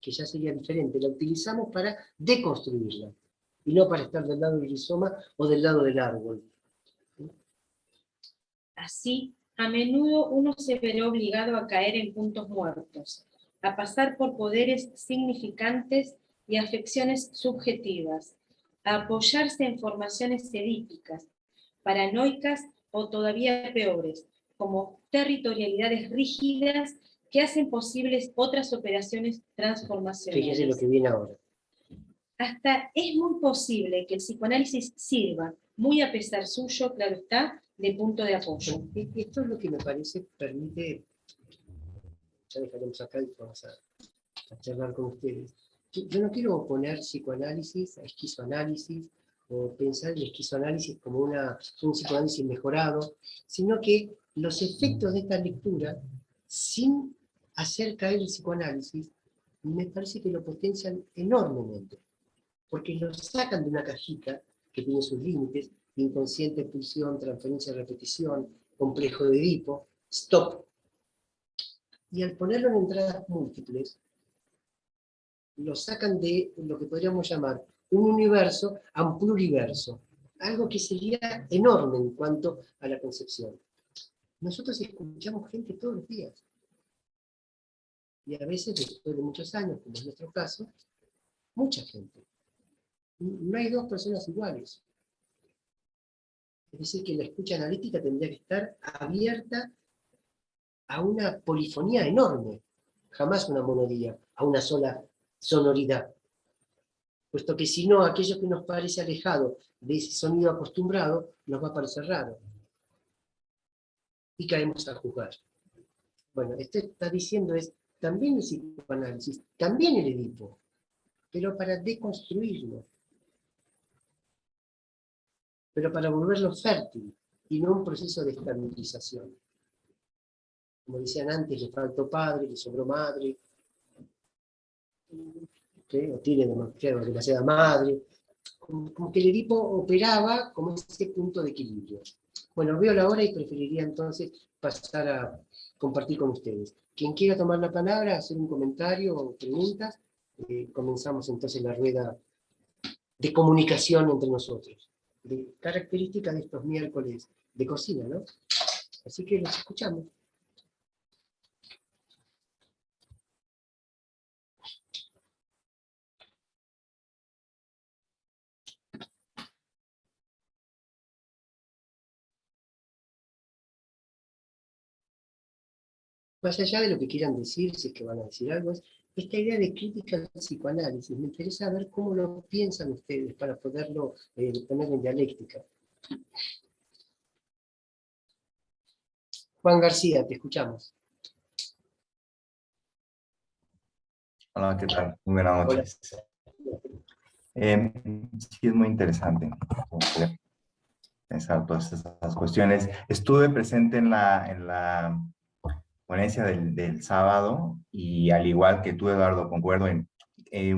que ya sería diferente, la utilizamos para deconstruirla, y no para estar del lado del rizoma o del lado del árbol. Así, a menudo uno se verá obligado a caer en puntos muertos, a pasar por poderes significantes y afecciones subjetivas, a apoyarse en formaciones edípicas, paranoicas o todavía peores, como territorialidades rígidas que hacen posibles otras operaciones transformacionales. Fíjese lo que viene ahora. Hasta es muy posible que el psicoanálisis sirva, muy a pesar suyo, claro está, de punto de apoyo. Esto es lo que me parece permite, ya dejaremos acá y vamos a charlar con ustedes. Yo no quiero oponer psicoanálisis a esquizoanálisis, o pensar el esquizoanálisis como un psicoanálisis mejorado, sino que los efectos de esta lectura, sin hacer caer el psicoanálisis, me parece que lo potencian enormemente, porque lo sacan de una cajita que tiene sus límites: inconsciente, pulsión, transferencia, repetición, complejo de Edipo, stop. Y al ponerlo en entradas múltiples, lo sacan de lo que podríamos llamar un universo a un pluriverso, algo que sería enorme en cuanto a la concepción. Nosotros escuchamos gente todos los días, y a veces, después de muchos años, como es nuestro caso, mucha gente. No hay dos personas iguales. Es decir, que la escucha analítica tendría que estar abierta a una polifonía enorme, jamás una monodía, a una sola sonoridad. Puesto que si no, aquello que nos parece alejado de ese sonido acostumbrado, nos va a parecer raro. Y caemos a juzgar. Bueno, esto está diciendo es también el psicoanálisis, también el Edipo, pero para deconstruirlo, pero para volverlo fértil, y no un proceso de estabilización. Como decían antes, le faltó padre, le sobró madre, ¿sí? O tiene demasiada madre. Como que el Edipo operaba como ese punto de equilibrio. Bueno, veo la hora y preferiría entonces pasar a compartir con ustedes. Quien quiera tomar la palabra, hacer un comentario o preguntas, comenzamos entonces la rueda de comunicación entre nosotros. De características de estos miércoles de cocina, ¿no? Así que los escuchamos. Más allá de lo que quieran decir, si es que van a decir algo, es esta idea de crítica al psicoanálisis. Me interesa ver cómo lo piensan ustedes para poderlo poner en dialéctica. Juan García, te escuchamos. Hola, ¿qué tal? Muy buenas Hola. noches. Sí, es muy interesante pensar todas estas cuestiones. Estuve presente en la ponencia del sábado y al igual que tú, Eduardo, concuerdo en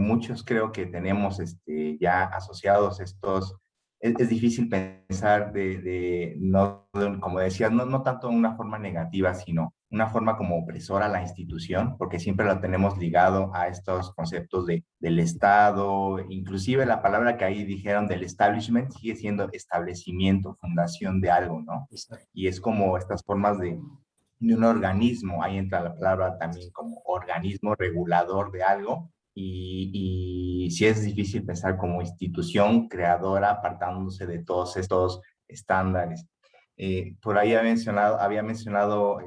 muchos creo que tenemos ya asociados estos. Es difícil pensar no, como decías, no tanto en una forma negativa, sino una forma como opresora a la institución, porque siempre lo tenemos ligado a estos conceptos del Estado, inclusive la palabra que ahí dijeron del establishment sigue siendo establecimiento, fundación de algo, ¿no? Y es como estas formas de un organismo, ahí entra la palabra también como organismo regulador de algo, y sí es difícil pensar como institución creadora apartándose de todos estos estándares. Por ahí había mencionado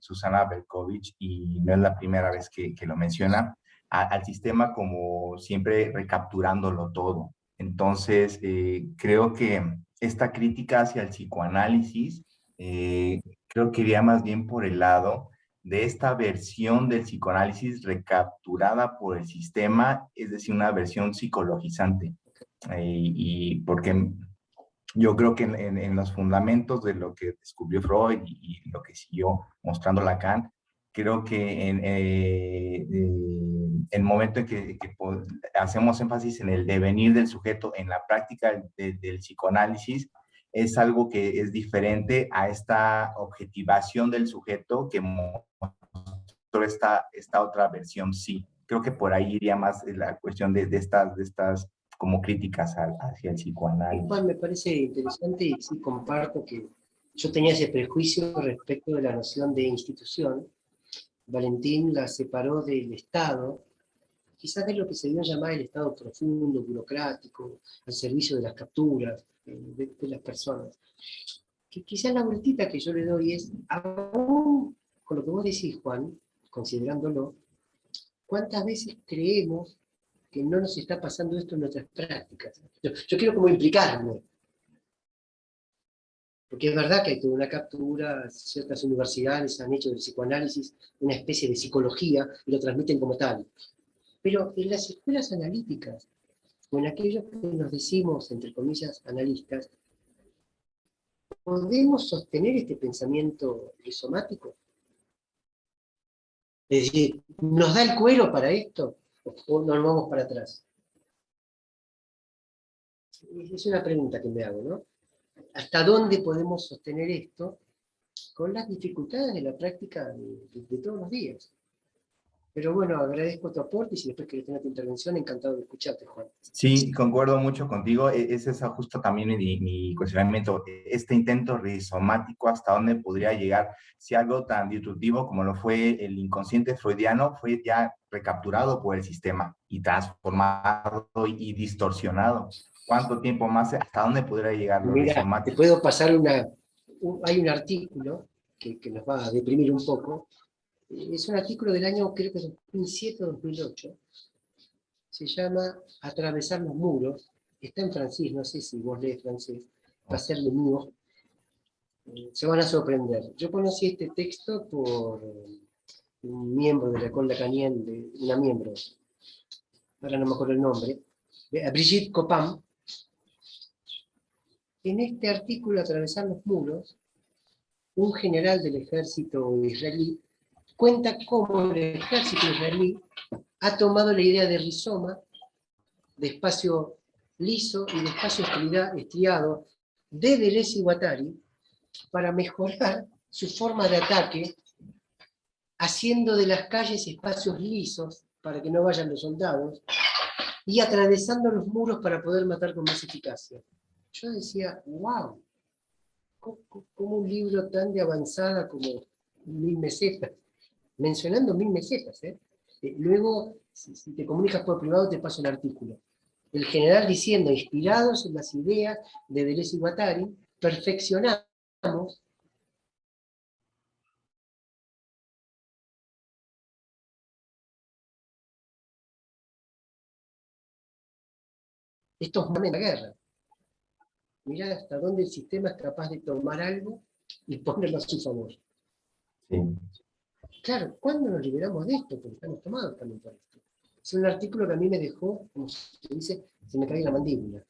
Susana Berkovich, y no es la primera vez que lo menciona, al sistema como siempre recapturándolo todo. Entonces, creo que esta crítica hacia el psicoanálisis creo que iría más bien por el lado de esta versión del psicoanálisis recapturada por el sistema, es decir, una versión psicologizante. Y porque yo creo que en los fundamentos de lo que descubrió Freud y lo que siguió mostrando Lacan, creo que en el momento en que hacemos énfasis en el devenir del sujeto en la práctica del psicoanálisis, es algo que es diferente a esta objetivación del sujeto que mostró esta otra versión, sí. Creo que por ahí iría más la cuestión de estas como críticas hacia el psicoanálisis. Juan, me parece interesante y sí comparto que yo tenía ese prejuicio respecto de la noción de institución. Valentín la separó del Estado, quizás de lo que se dio a llamar el Estado profundo, burocrático, al servicio de las capturas de las personas. Que quizás la vueltita que yo le doy es, aún con lo que vos decís, Juan, considerándolo, ¿cuántas veces creemos que no nos está pasando esto en nuestras prácticas? Yo quiero como implicarme, porque es verdad que hay toda una captura, ciertas universidades han hecho del psicoanálisis una especie de psicología y lo transmiten como tal. Pero en las escuelas analíticas, o en aquellos que nos decimos, entre comillas, analistas, ¿podemos sostener este pensamiento rizomático? Es decir, ¿nos da el cuero para esto? ¿O nos vamos para atrás? Es una pregunta que me hago, ¿no? ¿Hasta dónde podemos sostener esto con las dificultades de la práctica de todos los días? Pero bueno, agradezco tu aporte y si después querés tener tu intervención, encantado de escucharte, Juan. Sí, concuerdo mucho contigo. Ese es justo también mi cuestionamiento. Este intento rizomático, ¿hasta dónde podría llegar? Si algo tan disruptivo como lo fue el inconsciente freudiano fue ya recapturado por el sistema y transformado y distorsionado. ¿Cuánto tiempo más? ¿Hasta dónde podría llegar lo Mira, te rizomático? puedo pasar hay un artículo que nos va a deprimir un poco. Es un artículo del año, creo que 2007 o 2008. Se llama Atravesar los muros. Está en francés, no sé si vos lees francés. Va a ser de mío. Se van a sorprender. Yo conocí este texto por un miembro de la École Lacanienne, una miembro, ahora no me acuerdo el nombre, Brigitte Copin. En este artículo, Atravesar los muros, un general del ejército israelí cuenta cómo el ejército israelí ha tomado la idea de rizoma, de espacio liso y de espacio estriado de Deleuze y Guattari para mejorar su forma de ataque, haciendo de las calles espacios lisos para que no vayan los soldados y atravesando los muros para poder matar con más eficacia. Yo decía, wow, ¿cómo un libro tan de avanzada como 1000 mesetas? Mencionando 1000 mesetas, ¿eh? Luego, si te comunicas por privado, te paso el artículo. El general diciendo, inspirados en las ideas de Deleuze y Guattari, perfeccionamos estos momentos de la guerra. Mirá hasta dónde el sistema es capaz de tomar algo y ponerlo a su favor. Sí. Claro, ¿cuándo nos liberamos de esto? Porque estamos tomados también por esto. Es un artículo que a mí me dejó, como se dice, se me cae la mandíbula.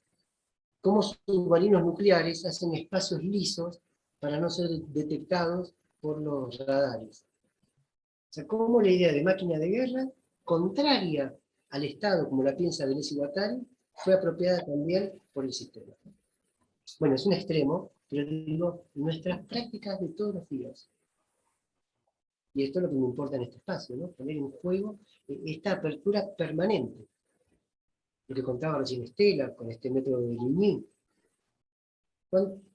Cómo submarinos nucleares hacen espacios lisos para no ser detectados por los radares. O sea, cómo la idea de máquina de guerra, contraria al Estado, como la piensa Deleuze y Guattari, fue apropiada también por el sistema. Bueno, es un extremo, pero digo, nuestras prácticas de todos los días. Y esto es lo que me importa en este espacio, ¿no? Poner en juego esta apertura permanente. Lo que contaba recién Estela, con este método de Ligny.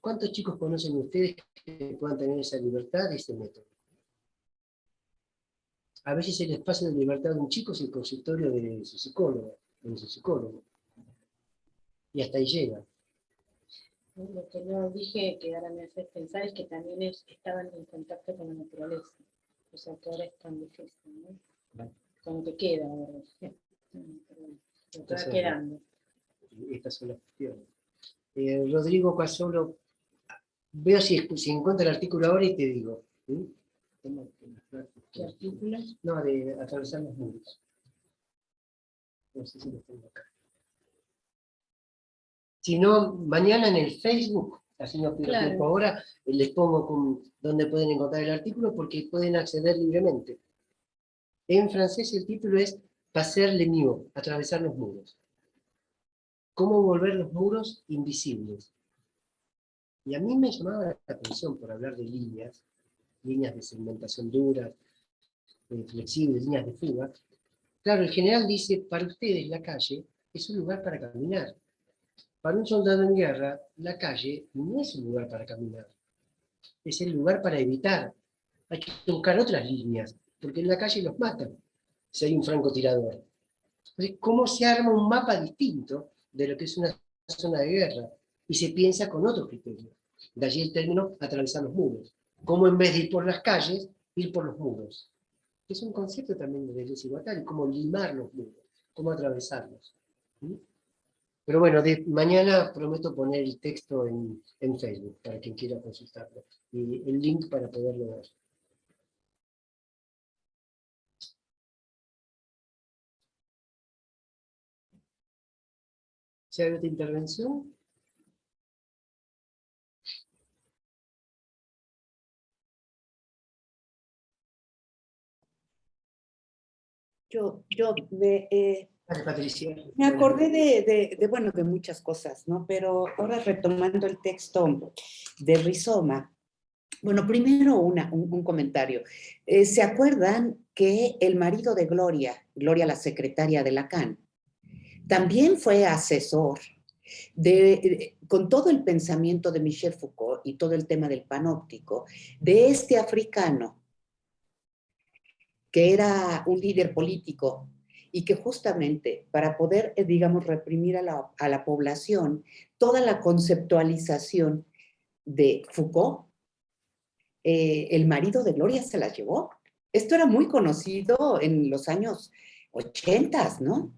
¿Cuántos chicos conocen ustedes que puedan tener esa libertad de ese método? A veces el espacio de libertad de un chico es el consultorio de su psicólogo, de su psicólogo. Y hasta ahí llega. Lo que no dije, que ahora me haces pensar, es que también estaban en contacto con la naturaleza. O sea, que ahora es tan difícil, ¿no? Vale. Con lo que queda ahora. Lo que va Entonces, quedando. estas son las cuestiones. Rodrigo Casolo, veo si encuentro el artículo ahora y te digo. ¿Sí? ¿Qué artículo? No, de atravesar los muros. No sé si lo tengo acá. Si no, mañana en el Facebook, así no pierdo Claro. tiempo ahora, les pongo dónde pueden encontrar el artículo porque pueden acceder libremente. En francés el título es Passer les murs, atravesar los muros. Cómo volver los muros invisibles. Y a mí me llamaba la atención por hablar de líneas de segmentación dura, flexibles, líneas de fuga. Claro, el general dice, para ustedes la calle es un lugar para caminar. Para un soldado en guerra, la calle no es un lugar para caminar, es el lugar para evitar. Hay que buscar otras líneas, porque en la calle los matan, si hay un francotirador. Entonces, ¿cómo se arma un mapa distinto de lo que es una zona de guerra? Y se piensa con otro criterio. De allí el término atravesar los muros. ¿Cómo en vez de ir por las calles, ir por los muros? Es un concepto también de Deleuze y Guattari, cómo limar los muros, cómo atravesarlos. ¿Sí? Pero bueno, mañana prometo poner el texto en Facebook para quien quiera consultarlo. Y el link para poderlo ver. ¿Se ha otra intervención? Yo Vale, Patricia. me acordé bueno, de muchas cosas, ¿no? Pero ahora retomando el texto de Rizoma, bueno, primero un comentario. ¿Se acuerdan que el marido de Gloria, la secretaria de Lacan, también fue asesor con todo el pensamiento de Michel Foucault y todo el tema del panóptico, de este africano que era un líder político y que justamente para poder, digamos, reprimir a la población, toda la conceptualización de Foucault, el marido de Gloria se la llevó. Esto era muy conocido en los años 80, ¿no?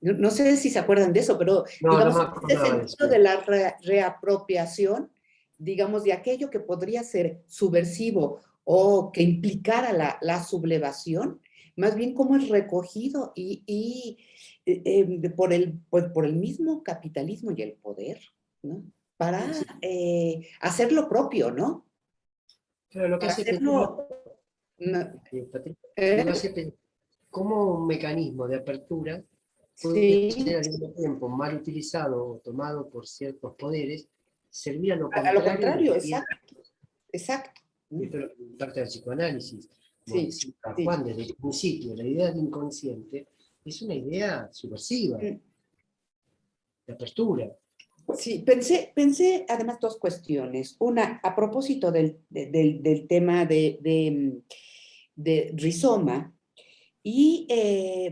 No sé si se acuerdan de eso, pero No, digamos, no me este acordaba de sentido eso. de la reapropiación, digamos, de aquello que podría ser subversivo o que implicara la sublevación, más bien como es recogido por el mismo capitalismo y el poder, ¿no? Para Sí, hacer lo propio, ¿no? claro, lo que Para hace pensar, hacerlo... no, Patricia, digo, ¿eh? hace pensar cómo un mecanismo de apertura puede ser Sí, al mismo tiempo mal utilizado o tomado por ciertos poderes, servir a lo a lo contrario de lo contrario, que quiere. exacto, exacto. ¿No? Esto es parte del psicoanálisis. Como Sí, decía sí. Juan desde el principio, la idea de inconsciente es una idea subversiva, Mm. de apertura. Sí, pensé además dos cuestiones. Una, a propósito del tema de Rizoma, y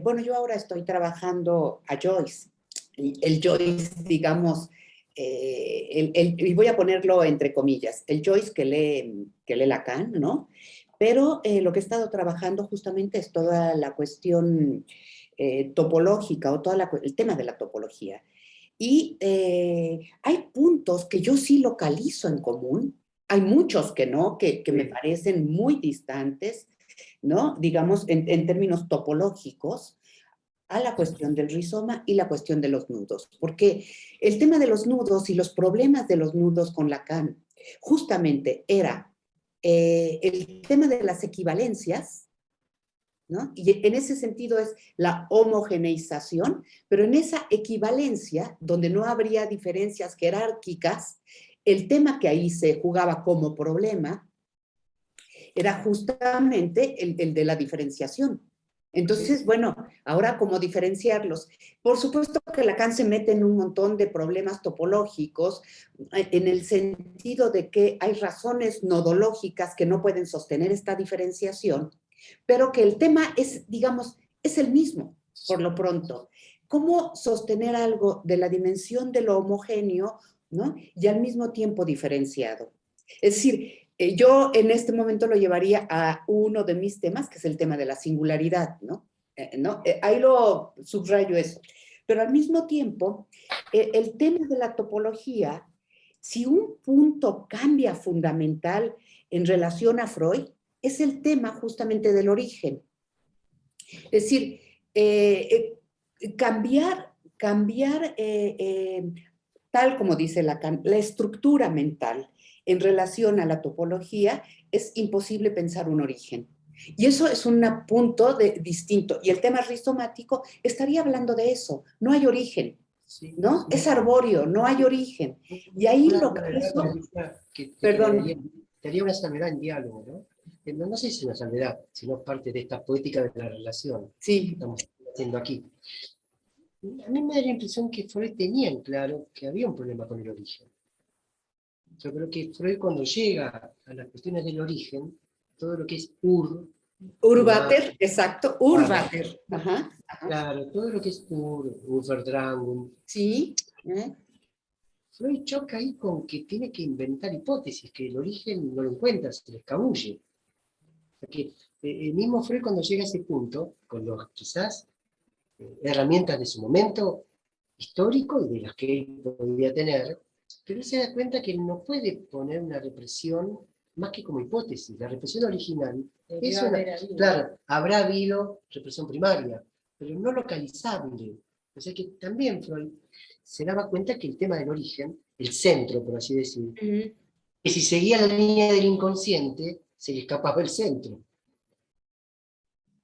bueno, yo ahora estoy trabajando a Joyce. Y el Joyce, digamos, y voy a ponerlo entre comillas, el Joyce que lee Lacan, ¿no? Pero lo que he estado trabajando justamente es toda la cuestión topológica o el tema de la topología. Y hay puntos que yo sí localizo en común, hay muchos que no, que me parecen muy distantes, ¿no? Digamos, en términos topológicos, a la cuestión del rizoma y la cuestión de los nudos. Porque el tema de los nudos y los problemas de los nudos con Lacan justamente era el tema de las equivalencias, ¿no? Y en ese sentido es la homogeneización, pero en esa equivalencia, donde no habría diferencias jerárquicas, el tema que ahí se jugaba como problema era justamente el de la diferenciación. Entonces, bueno, ahora cómo diferenciarlos. Por supuesto que Lacan se mete en un montón de problemas topológicos, en el sentido de que hay razones nodológicas que no pueden sostener esta diferenciación, pero que el tema es, digamos, es el mismo, por lo pronto. ¿Cómo sostener algo de la dimensión de lo homogéneo, ¿no? Y al mismo tiempo diferenciado? Es decir, yo en este momento lo llevaría a uno de mis temas, que es el tema de la singularidad, ¿no? Ahí lo subrayo eso. Pero al mismo tiempo, el tema de la topología, si un punto cambia fundamental en relación a Freud, es el tema justamente del origen. Es decir, cambiar tal como dice Lacan, la estructura mental en relación a la topología, es imposible pensar un origen. Y eso es un punto distinto. Y el tema rizomático estaría hablando de eso. No hay origen, ¿no? Es arbóreo, no hay origen. Y ahí Una lo salvedad, Patricia, que perdón. te haría una salvedad en diálogo, ¿no? No sé si es una salvedad, sino parte de esta poética de la relación que Sí. estamos haciendo aquí. A mí me da la impresión que Freud tenía en claro que había un problema con el origen. Yo creo que Freud cuando llega a las cuestiones del origen, todo lo que es Urbater, exacto, Urbater. claro, Ajá. claro, todo lo que es Urverdrang, Sí. Freud choca ahí con que tiene que inventar hipótesis, que el origen no lo encuentra, se le escabulle. O sea que el mismo Freud cuando llega a ese punto, con los quizás herramientas de su momento histórico y de las que él podía tener, pero él se da cuenta que no puede poner una represión más que como hipótesis. La represión original es una, claro, habrá habido represión primaria, pero no localizable. O sea que también Freud se daba cuenta que el tema del origen, el centro, por así decir, que si seguía la línea del inconsciente, se le escapaba el centro.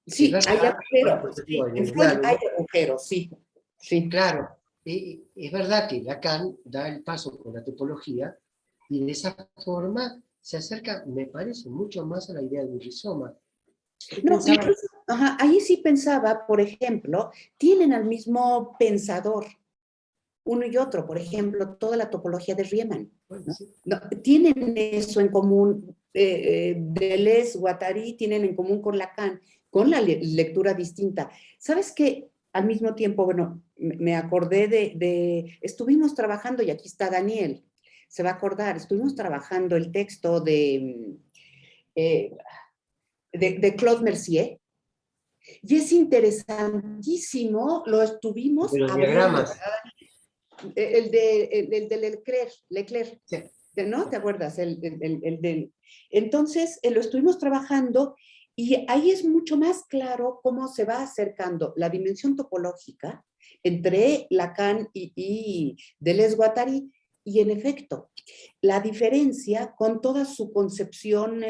Sí, verdad, hay agujeros. pues, Sí, en en el Freud hay diálogo, agujeros, sí. Sí. claro, es verdad que Lacan da el paso con la topología y de esa forma se acerca, me parece, mucho más a la idea de un rizoma. Yo No, pensaba, incluso, ajá, ahí sí pensaba, por ejemplo, tienen al mismo pensador, uno y otro, por ejemplo, toda la topología de Riemann, bueno, ¿no? sí, No, tienen eso en común, Deleuze, Guattari tienen en común con Lacan, con la lectura distinta. ¿Sabes qué? Al mismo tiempo, bueno, me acordé estuvimos trabajando, y aquí está Daniel, se va a acordar, estuvimos trabajando el texto eh, de Claude Mercier, y es interesantísimo, lo estuvimos de los abriendo, diagramas. ¿verdad? El de Leclerc, Sí, ¿no? ¿Te acuerdas? Entonces, lo estuvimos trabajando y ahí es mucho más claro cómo se va acercando la dimensión topológica entre Lacan y Deleuze-Guattari, y en efecto, la diferencia con toda su concepción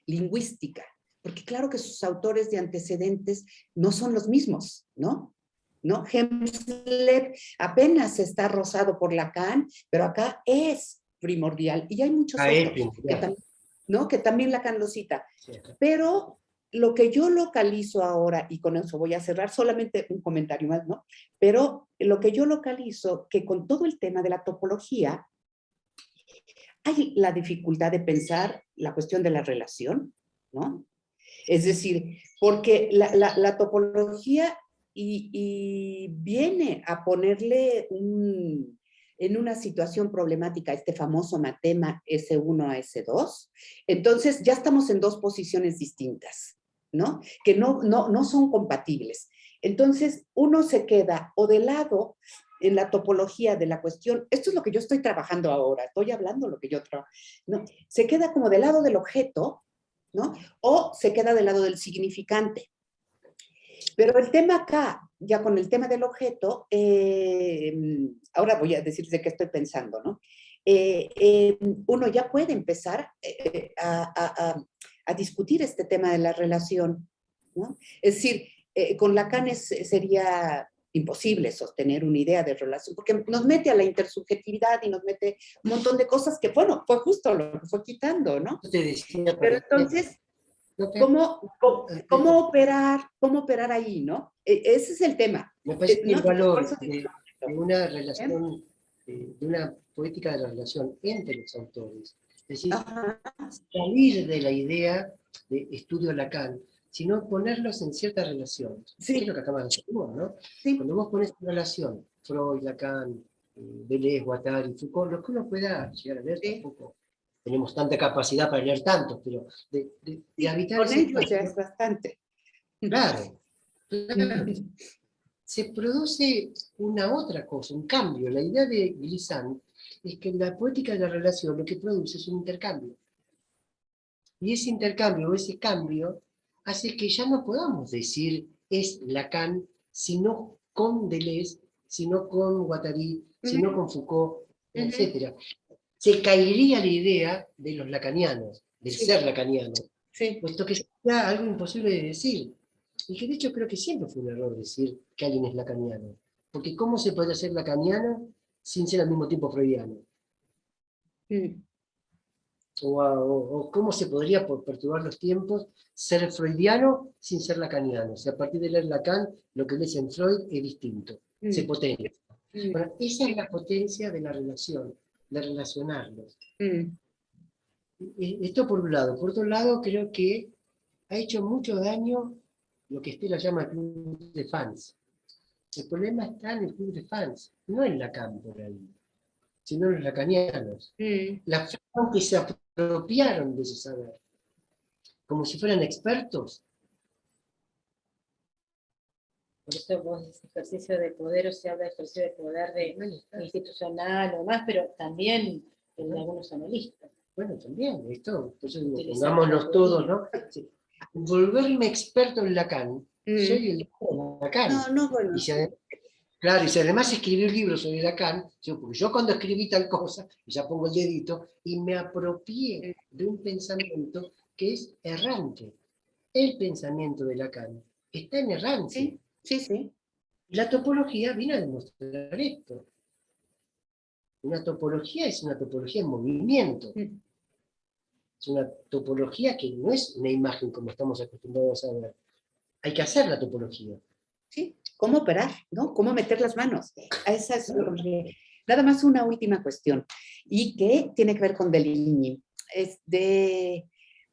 lingüística, porque claro que sus autores de antecedentes no son los mismos, ¿no? ¿No? Hemslet apenas está rozado por Lacan, pero acá es primordial. Y hay muchos otros ¿no? Que también Lacan lo cita. sí. Pero lo que yo localizo ahora, y con eso voy a cerrar, solamente un comentario más, ¿no? Pero lo que yo localizo, que con todo el tema de la topología, hay la dificultad de pensar la cuestión de la relación, ¿no? Es decir, porque la topología y viene a ponerle en una situación problemática este famoso matema S1 a S2, entonces ya estamos en dos posiciones distintas, ¿no? Que no son compatibles. Entonces, uno se queda o de lado en la topología de la cuestión, esto es lo que yo estoy trabajando ahora, estoy hablando lo que yo trabajo, ¿no? Se queda como del lado del objeto, ¿no? O se queda del lado del significante. Pero el tema acá, ya con el tema del objeto, ahora voy a decirles de qué estoy pensando, ¿no? Uno ya puede empezar a discutir este tema de la relación, ¿no? Es decir, con Lacan sería imposible sostener una idea de relación, porque nos mete a la intersubjetividad y nos mete un montón de cosas que, bueno, fue justo lo que fue quitando, ¿no? Yo te decía, Pero entonces, no, ¿cómo operar ahí, no? Ese es el tema. me parece que ¿No? el Entonces, por valor eso digo, de una ¿eh? relación, de una poética de la relación entre los autores, es decir, Ajá, salir de la idea de estudio Lacan, sino ponerlos en cierta relación. ¿Qué es lo sí, que acabas de decir vos, no? sí. Cuando vos pones en relación Freud, Lacan, Deleuze, Guattari, Foucault, lo que uno pueda llegar a leer, Sí, tampoco tenemos tanta capacidad para leer tanto, pero de sí, habitar con ese ellos ya es espacio, bastante. claro, claro, se produce una otra cosa, un cambio. La idea de Glissant es que la poética de la relación lo que produce es un intercambio. Y ese intercambio o ese cambio hace que ya no podamos decir es Lacan, sino con Deleuze, sino con Guattari, sino con Foucault, etc. Se caería la idea de los lacanianos, del Sí, ser lacaniano, sí. puesto que sería algo imposible de decir. Y que de hecho creo que siempre fue un error decir que alguien es lacaniano. Porque ¿cómo se puede ser lacaniano sin ser al mismo tiempo freudiano? Mm. O cómo se podría, por perturbar los tiempos, ser freudiano sin ser lacaniano. O sea, a partir de leer Lacan, lo que lees en Freud es distinto, se Mm. potencia. Mm. Bueno, esa es la potencia de la relación, de relacionarlos. Mm. Esto por un lado. Por otro lado, creo que ha hecho mucho daño lo que Estela llama el club de fans. El problema está en el club de fans, no en Lacan por ahí, sino en los lacanianos. Mm. La forma que se apropiaron de ese saber, como si fueran expertos. Por eso vos ese ejercicio de poder, o se habla de ejercicio de poder de institucional o demás, pero también en algunos analistas. Bueno, también, esto, entonces digo, Utilizar pongámonos la todos, teoría. ¿no? Sí. Volverme experto en Lacan, soy Mm. el de Lacan. No, bueno, Y si, sí. claro, y si además escribí un libro sobre Lacan, porque yo cuando escribí tal cosa, ya pongo el dedito, y me apropié de un pensamiento que es errante. el pensamiento de Lacan está en errancia. Sí, sí, sí. La topología viene a demostrar esto. Una topología es una topología en movimiento. Mm. Es una topología que no es una imagen como estamos acostumbrados a ver. Hay que hacer la topología. Sí, cómo operar, ¿no? Cómo meter las manos. A esa es lo que... Nada más una última cuestión, y que tiene que ver con Deligny.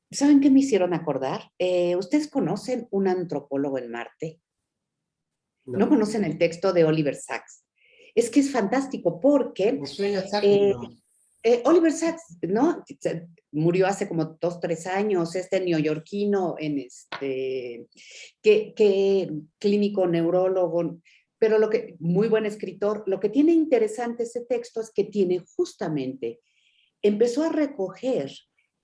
¿Saben qué me hicieron acordar? ¿Ustedes conocen un antropólogo en Marte? ¿No conocen el texto de Oliver Sacks? Es que es fantástico porque Me suena Sacks, Oliver Sacks, ¿no? Murió hace como 2, 3 años, neoyorquino, que clínico neurólogo, pero muy buen escritor. Lo que tiene interesante ese texto es que tiene justamente, empezó a recoger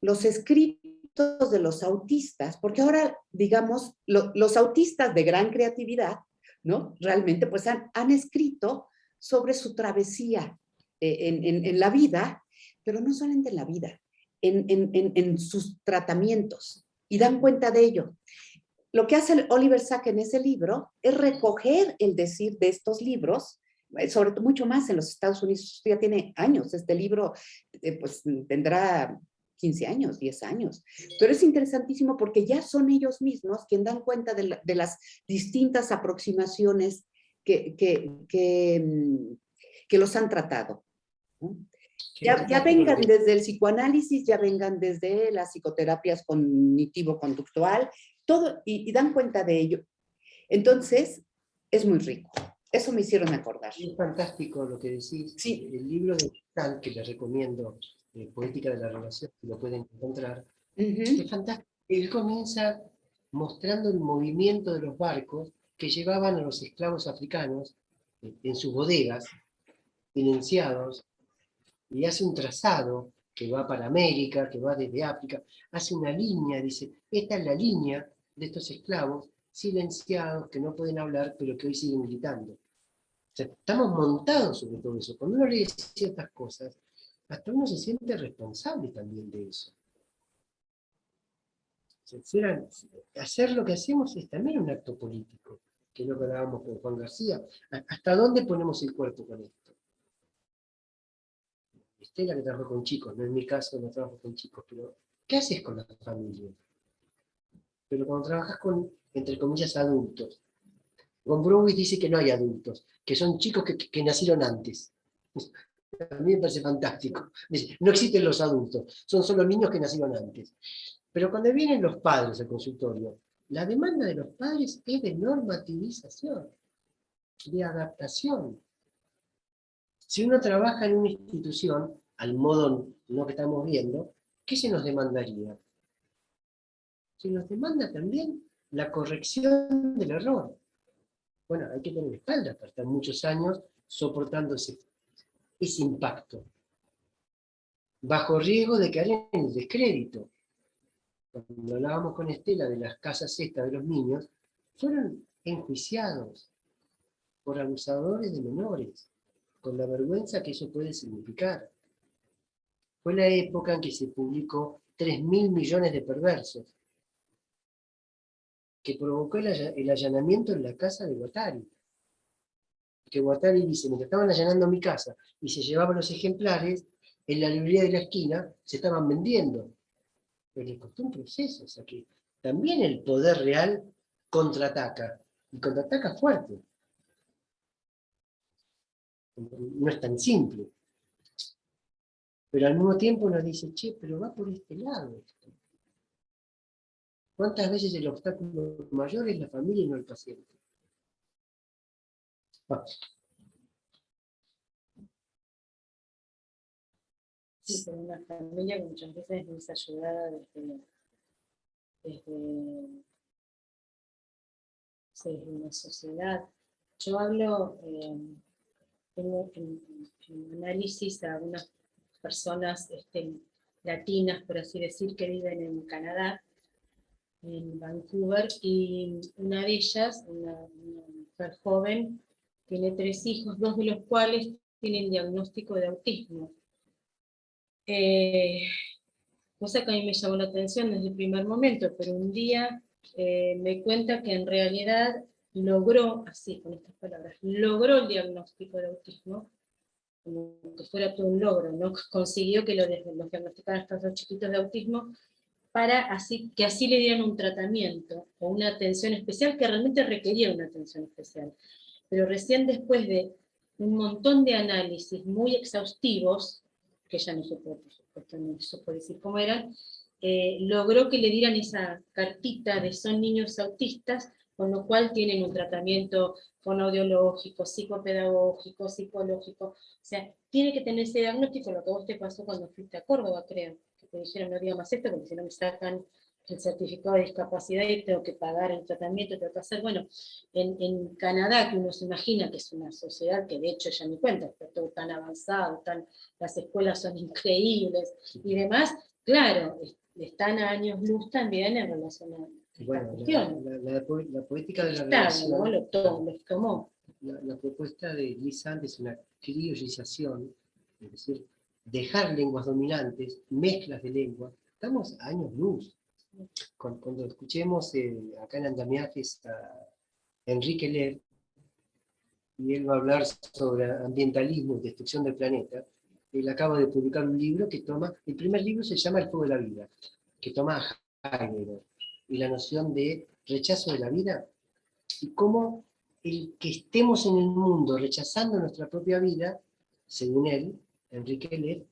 los escritos de los autistas, porque ahora, digamos, los autistas de gran creatividad, ¿no? Realmente, pues han escrito sobre su travesía en la vida, pero no solamente en la vida, en sus tratamientos, y dan cuenta de ello. Lo que hace Oliver Sacks en ese libro es recoger el decir de estos libros, sobre todo mucho más en los Estados Unidos. Ya tiene años, este libro pues tendrá 15 años, 10 años, pero es interesantísimo porque ya son ellos mismos quienes dan cuenta de las distintas aproximaciones que los han tratado, ¿no? Ya vengan desde el psicoanálisis, ya vengan desde las psicoterapias cognitivo-conductual, todo, y dan cuenta de ello. Entonces, es muy rico. Eso me hicieron acordar. Es fantástico lo que decís. Sí. El libro de Tal, que les recomiendo, Poética de la Relación, que lo pueden encontrar, es fantástico. Él comienza mostrando el movimiento de los barcos que llevaban a los esclavos africanos en sus bodegas, financiados, y hace un trazado que va para América, que va desde África, hace una línea, dice, esta es la línea de estos esclavos silenciados, que no pueden hablar, pero que hoy siguen gritando. O sea, estamos montados sobre todo eso. Cuando uno lee ciertas cosas, hasta uno se siente responsable también de eso. O sea, hacer lo que hacemos es también un acto político, que es lo que hablábamos con Juan García. ¿Hasta dónde ponemos el cuerpo con esto? Estela que trabaja con chicos, no en mi caso no trabajo con chicos, pero ¿qué haces con la familia? Pero cuando trabajas con, entre comillas, adultos, Von Browis dice que no hay adultos, que son chicos que nacieron antes. A mí me parece fantástico. Dice, no existen los adultos, son solo niños que nacieron antes. Pero cuando vienen los padres al consultorio, la demanda de los padres es de normativización, de adaptación. Si uno trabaja en una institución, al modo no que estamos viendo, ¿qué se nos demandaría? Se nos demanda también la corrección del error. Bueno, hay que tener espalda para estar muchos años soportando ese impacto, bajo riesgo de caer en el descrédito. Cuando hablábamos con Estela de las casas estas de los niños, fueron enjuiciados por abusadores de menores, con la vergüenza que eso puede significar. Fue la época en que se publicó 3.000 millones de perversos, que provocó el allanamiento en la casa de Guattari. Que Guattari dice, mientras estaban allanando mi casa y se llevaban los ejemplares, en la librería de la esquina se estaban vendiendo. Pero les costó un proceso, o sea que también el poder real contraataca, y contraataca fuerte. No es tan simple. Pero al mismo tiempo nos dice, che, pero va por este lado esto. ¿Cuántas veces el obstáculo mayor es la familia y no el paciente? Sí, pero una familia que muchas veces es desayudada desde una sociedad. Yo hablo, tengo en análisis a algunas personas latinas, por así decir, que viven en Canadá, en Vancouver, y una de ellas, una mujer joven, tiene 3 hijos, 2 de los cuales tienen diagnóstico de autismo. Cosa que a mí me llamó la atención desde el primer momento, pero un día me cuenta que en realidad logró, así con estas palabras, logró el diagnóstico de autismo, como que fuera todo un logro, ¿no? Consiguió que los diagnosticaran estos dos chiquitos de autismo, para que así le dieran un tratamiento o una atención especial que realmente requería una atención especial. Pero recién después de un montón de análisis muy exhaustivos, que ella no supo, por supuesto, no supo decir cómo eran, logró que le dieran esa cartita de son niños autistas, con lo cual tienen un tratamiento fonoaudiológico, psicopedagógico, psicológico. O sea, tiene que tener ese diagnóstico, lo que a vos te pasó cuando fuiste a Córdoba, creo, que te dijeron no diga más esto, porque si no me sacan el certificado de discapacidad y tengo que pagar el tratamiento, tengo que hacer, bueno, en Canadá, que uno se imagina que es una sociedad que de hecho ya me cuenta, está todo tan avanzado, las escuelas son increíbles y demás, claro, están a años luz también en relación a Bueno, cuestión. la poética de la Está, relación, ¿no? Los tomó. la propuesta de Liz Sand es una criollización, es decir, dejar lenguas dominantes, mezclas de lenguas. Estamos a años luz. Cuando escuchemos acá en Andamiajes a Enrique Ler, y él va a hablar sobre ambientalismo y destrucción del planeta, él acaba de publicar un libro que toma, el primer libro se llama El fuego de la vida, que toma a Heidegger, y la noción de rechazo de la vida, y cómo el que estemos en el mundo rechazando nuestra propia vida, según él, Enrique Ler,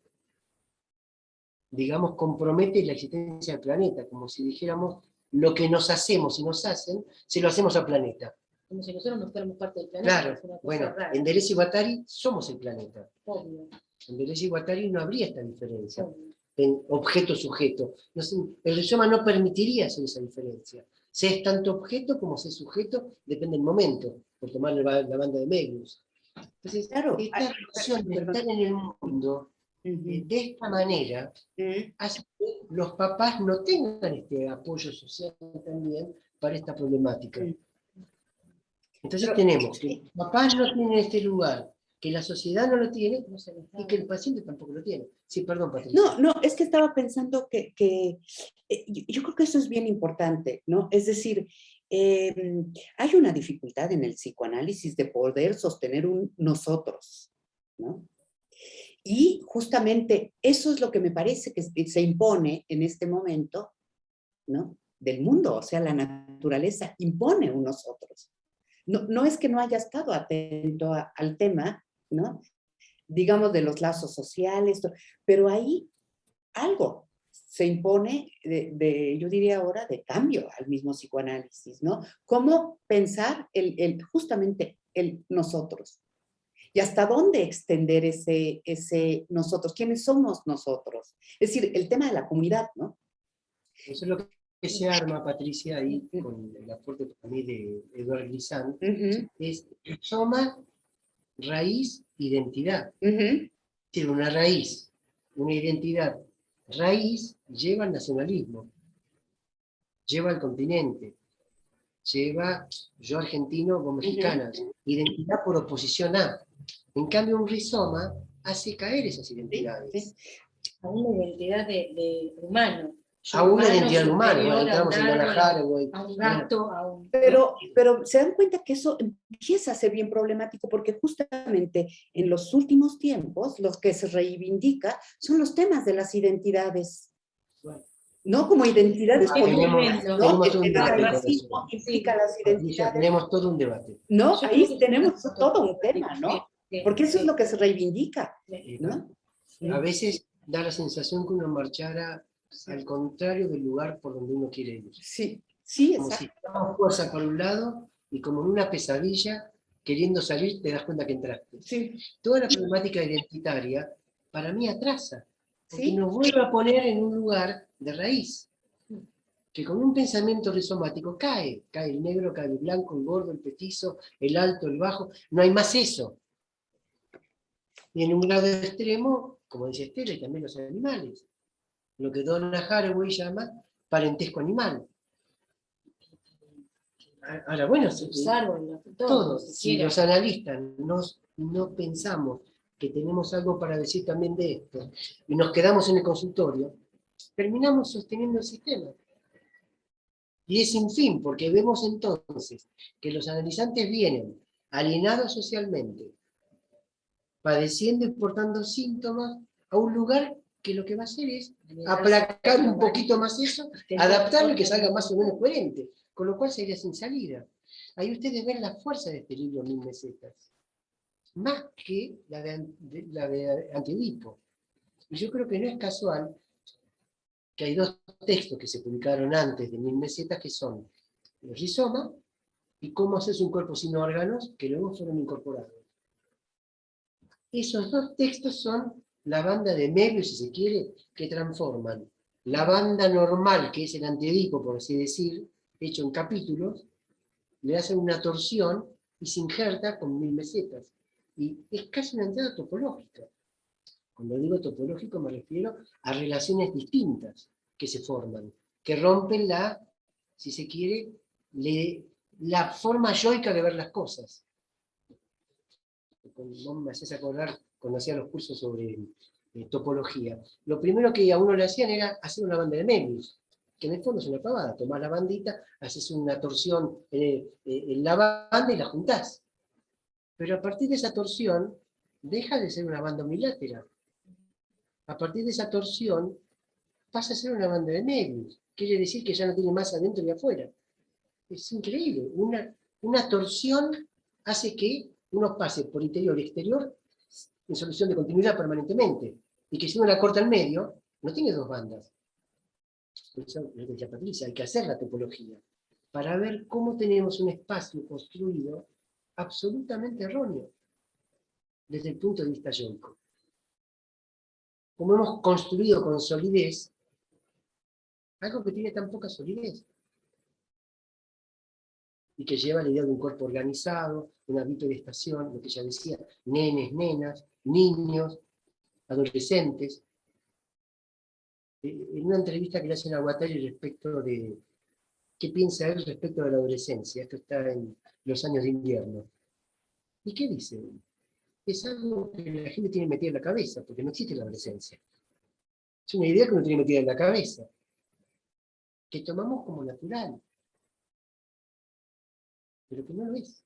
digamos, compromete la existencia del planeta, como si dijéramos, lo que nos hacemos y nos hacen, se lo hacemos al planeta. Como si nosotros no fuéramos parte del planeta. Claro, Es una cosa bueno, rara. en Deleuze y Guattari somos el planeta. Obvio, En Deleuze y Guattari no habría esta diferencia, obvio. en objeto-sujeto. No sé, el rizoma no permitiría hacer esa diferencia. Se es tanto objeto como se es sujeto, depende del momento, por tomar la banda de Mebius. Entonces, Claro. esta relación de estar en el mundo de esta manera hace que los papás no tengan este apoyo social también para esta problemática. Entonces Pero, tenemos que los papás no tienen este lugar, que la sociedad no lo tiene No se nos da. y que el paciente tampoco lo tiene. Sí, perdón, Patricia. no, es que estaba pensando que yo creo que eso es bien importante, ¿no? Es decir, hay una dificultad en el psicoanálisis de poder sostener un nosotros, ¿no? Y justamente eso es lo que me parece que se impone en este momento, ¿no? Del mundo, o sea, la naturaleza impone un nosotros. No es que no haya estado atento al tema, ¿no? Digamos, de los lazos sociales, pero ahí algo se impone yo diría ahora, de cambio al mismo psicoanálisis, ¿no? Cómo pensar justamente el nosotros. Y hasta dónde extender ese nosotros. ¿Quiénes somos nosotros? Es decir, el tema de la comunidad, ¿no? Eso es lo que se arma, Patricia, ahí con el aporte para mí de Eduard Glissant, es soma, raíz, identidad. Es decir, una raíz, una identidad. Raíz lleva al nacionalismo, lleva al continente, lleva yo argentino, vos mexicana, identidad por oposición a. En cambio, un rizoma hace caer esas identidades. A una identidad de humano. A una identidad humana, superior entramos en Donna Haraway. A un gato, a un... Pero se dan cuenta que eso empieza a ser bien problemático porque justamente en los últimos tiempos los que se reivindica son los temas de las identidades. No como identidades políticas, ¿no? Tenemos todo un El tema del debate. racismo implica las identidades. Tenemos todo un debate. No, Yo ahí creo que tenemos sí, todo un tema, ¿no? Porque eso es lo que se reivindica, ¿no? A veces da la sensación que uno marchara al contrario del lugar por donde uno quiere ir. Sí, Como exacto. si tomamos fuerza por un lado y como en una pesadilla, queriendo salir, te das cuenta que entraste. Sí. Toda la problemática identitaria, para mí, atrasa. Porque Sí. nos vuelve a poner en un lugar de raíz. Que con un pensamiento rizomático cae el negro, cae el blanco, el gordo, el petizo, el alto, el bajo, no hay más eso. Y en un grado extremo, como dice Estela, y también los animales, lo que Donna Haraway llama parentesco animal. Ahora, bueno, todos, si los analistas no pensamos que tenemos algo para decir también de esto, y nos quedamos en el consultorio, terminamos sosteniendo el sistema. Y es sin fin, porque vemos entonces que los analizantes vienen alienados socialmente, padeciendo y portando síntomas a un lugar que lo que va a hacer es aplacar un poquito más eso, adaptarlo y que salga más o menos coherente, con lo cual sería sin salida. Ahí ustedes ven la fuerza de este libro 1000 mesetas, más que la de Antiedipo. Y yo creo que no es casual que hay dos textos que se publicaron antes de 1000 mesetas, que son los rizomas y cómo haces un cuerpo sin órganos, que luego fueron incorporados. Esos dos textos son la banda de Möbius, si se quiere, que transforman la banda normal, que es el Antiedipo, por así decir, hecho en capítulos, le hacen una torsión y se injerta con 1000 mesetas. Y es casi una entrada topológica. Cuando digo topológico me refiero a relaciones distintas que se forman, que rompen la, si se quiere, la forma yoica de ver las cosas. Vos me haces acordar cuando hacía los cursos sobre topología. Lo primero que a uno le hacían era hacer una banda de Möbius, que en el fondo es una pavada. Tomás la bandita, haces una torsión en la banda y la juntás. Pero a partir de esa torsión, deja de ser una banda unilateral. A partir de esa torsión, pasa a ser una banda de Möbius. Quiere decir que ya no tiene más adentro y afuera. Es increíble. Una torsión hace que uno pase por interior y exterior en solución de continuidad permanentemente. Y que si uno la corta al medio, no tiene dos bandas. Por eso, lo que decía Patricia, hay que hacer la topología para ver cómo tenemos un espacio construido absolutamente erróneo desde el punto de vista yoico. Como hemos construido con solidez algo que tiene tan poca solidez y que lleva la idea de un cuerpo organizado, una bipedestación, lo que ya decía, nenes, nenas, niños, adolescentes. En una entrevista que le hacen a Guattari respecto de qué piensa él respecto de la adolescencia, esto está en Los años de invierno. ¿Y qué dice? Es algo que la gente tiene metida en la cabeza, porque no existe la adolescencia. Es una idea que uno tiene metida en la cabeza, que tomamos como natural, pero que no lo es.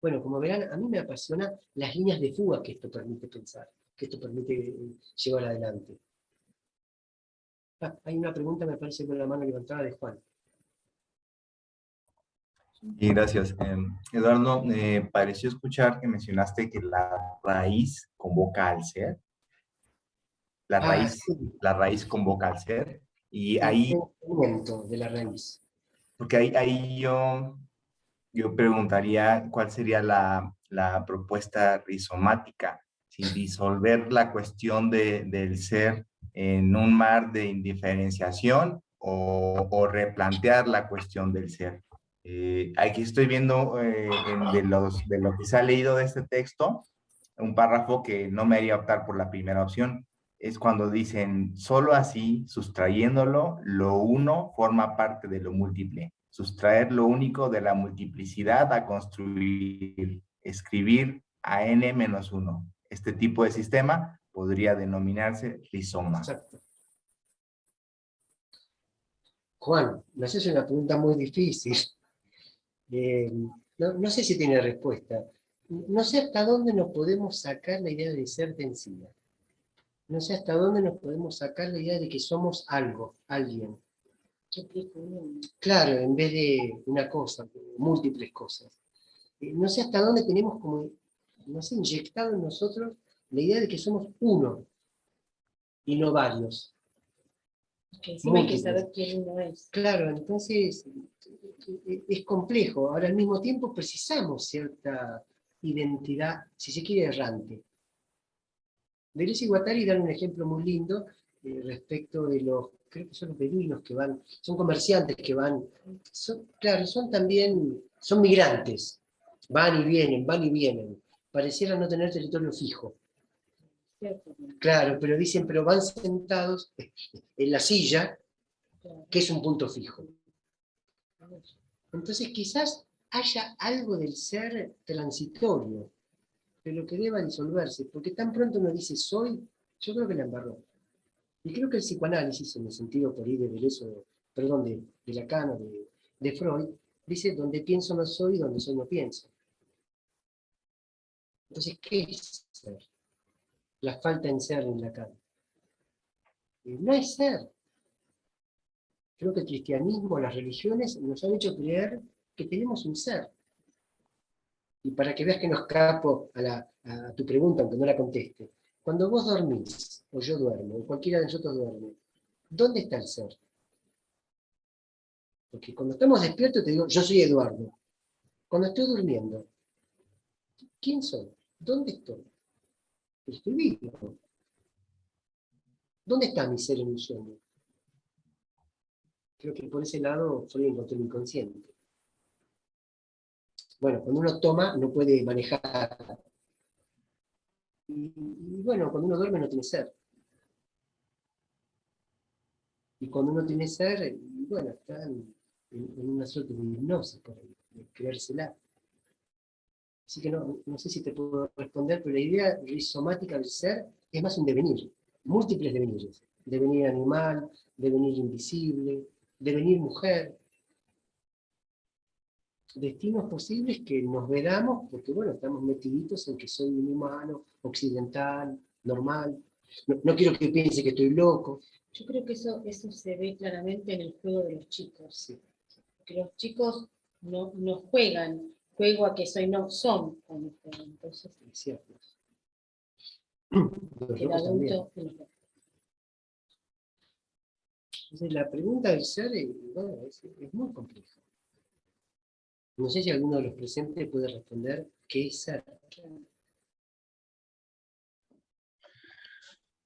Bueno, como verán, a mí me apasiona las líneas de fuga que esto permite pensar, que esto permite llevar adelante. Hay una pregunta, me parece, con la mano levantada de Juan. Y gracias. Eduardo, pareció escuchar que mencionaste que la raíz convoca al ser. Sí, La raíz convoca al ser. Y el ahí, momento de la raíz. porque ahí yo preguntaría cuál sería la propuesta rizomática, sin disolver la cuestión del ser en un mar de indiferenciación o replantear la cuestión del ser. Aquí estoy viendo de lo que se ha leído de este texto, un párrafo que no me haría optar por la primera opción. Es cuando dicen, solo así, sustrayéndolo, lo uno forma parte de lo múltiple. Sustraer lo único de la multiplicidad a construir, escribir a n-1. Este tipo de sistema podría denominarse rizoma. Exacto. Juan, me haces una pregunta muy difícil. No sé si tiene respuesta. No sé hasta dónde nos podemos sacar la idea de ser de encima. No sé hasta dónde nos podemos sacar la idea de que somos algo, alguien. Claro, en vez de una cosa, múltiples cosas. No sé hasta dónde tenemos como, no sé, inyectado en nosotros la idea de que somos uno y no varios. Que encima hay que saber quién uno es. Claro, entonces es complejo. Ahora al mismo tiempo precisamos cierta identidad, si se quiere, errante. Deleuze y Guattari dan un ejemplo muy lindo respecto de los, creo que son los beduinos que van, son comerciantes que van, claro, son también, son migrantes, van y vienen, parecieran no tener territorio fijo. Cierto. Claro, pero dicen, pero van sentados en la silla, que es un punto fijo. Entonces quizás haya algo del ser transitorio, pero que deba disolverse, porque tan pronto uno dice soy, yo creo que la embarró. Y creo que el psicoanálisis, en el sentido por ahí de Deleuze o perdón, de Lacan o de Freud, dice, donde pienso no soy, donde soy no pienso. Entonces, ¿qué es ser? La falta en ser en Lacan. No es ser. Creo que el cristianismo, las religiones, nos han hecho creer que tenemos un ser. Y para que veas que no escapo a tu pregunta, aunque no la conteste, cuando vos dormís, o yo duermo, o cualquiera de nosotros duerme, ¿dónde está el ser? Porque cuando estamos despiertos te digo, yo soy Eduardo. Cuando estoy durmiendo, ¿quién soy? ¿Dónde estoy? Estoy vivo. ¿Dónde está mi ser en un sueño? Creo que por ese lado Freud encontró el inconsciente. Bueno, cuando uno toma, no puede manejar. Y bueno, cuando uno duerme no tiene ser. Y cuando uno tiene ser, bueno, está en una suerte de hipnosis, por ahí, de creérsela. Así que no sé si te puedo responder, pero la idea rizomática del ser es más un devenir, múltiples devenires. Devenir animal, devenir invisible, devenir mujer. Destinos posibles que nos vedamos porque, bueno, estamos metiditos en que soy un humano, occidental, normal. No quiero que piense que estoy loco. Yo creo que eso se ve claramente en el juego de los chicos. Sí, Porque los chicos no juegan, juego a que soy, no son cuando juegan. Entonces, es cierto. Los el locos también. adulto. Entonces, la pregunta del ser bueno, es muy compleja. No sé si alguno de los presentes puede responder qué es ser.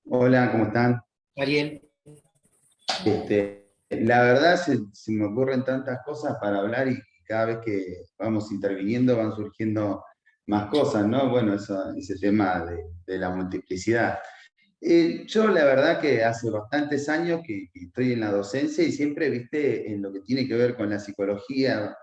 Hola, ¿cómo están? Ariel, La verdad se me ocurren tantas cosas para hablar y cada vez que vamos interviniendo van surgiendo más cosas, ¿no? Bueno, ese tema de la multiplicidad. Yo la verdad que hace bastantes años que estoy en la docencia y siempre, viste, en lo que tiene que ver con la psicología,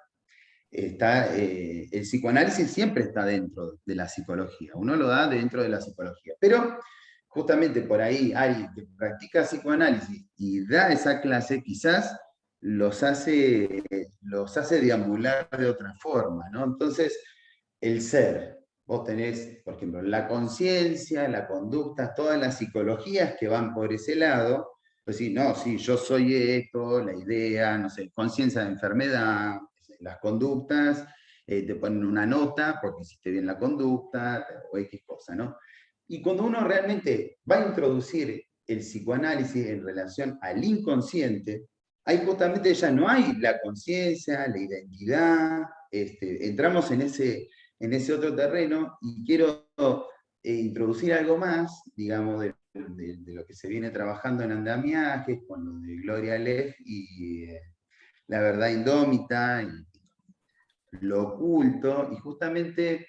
el psicoanálisis siempre está dentro de la psicología, uno lo da dentro de la psicología, pero justamente por ahí alguien que practica psicoanálisis y da esa clase quizás los hace deambular de otra forma, ¿no? Entonces, el ser, vos tenés, por ejemplo, la conciencia, la conducta, todas las psicologías que van por ese lado, pues sí, no, sí, yo soy esto, la idea, no sé, conciencia de enfermedad, las conductas, te ponen una nota porque hiciste bien la conducta, o X cosa, ¿no? Y cuando uno realmente va a introducir el psicoanálisis en relación al inconsciente, ahí justamente ya no hay la conciencia, la identidad, entramos en ese otro terreno y quiero introducir algo más, digamos, de lo que se viene trabajando en andamiajes, con lo de Gloria Leff y la verdad indómita, y lo oculto, y justamente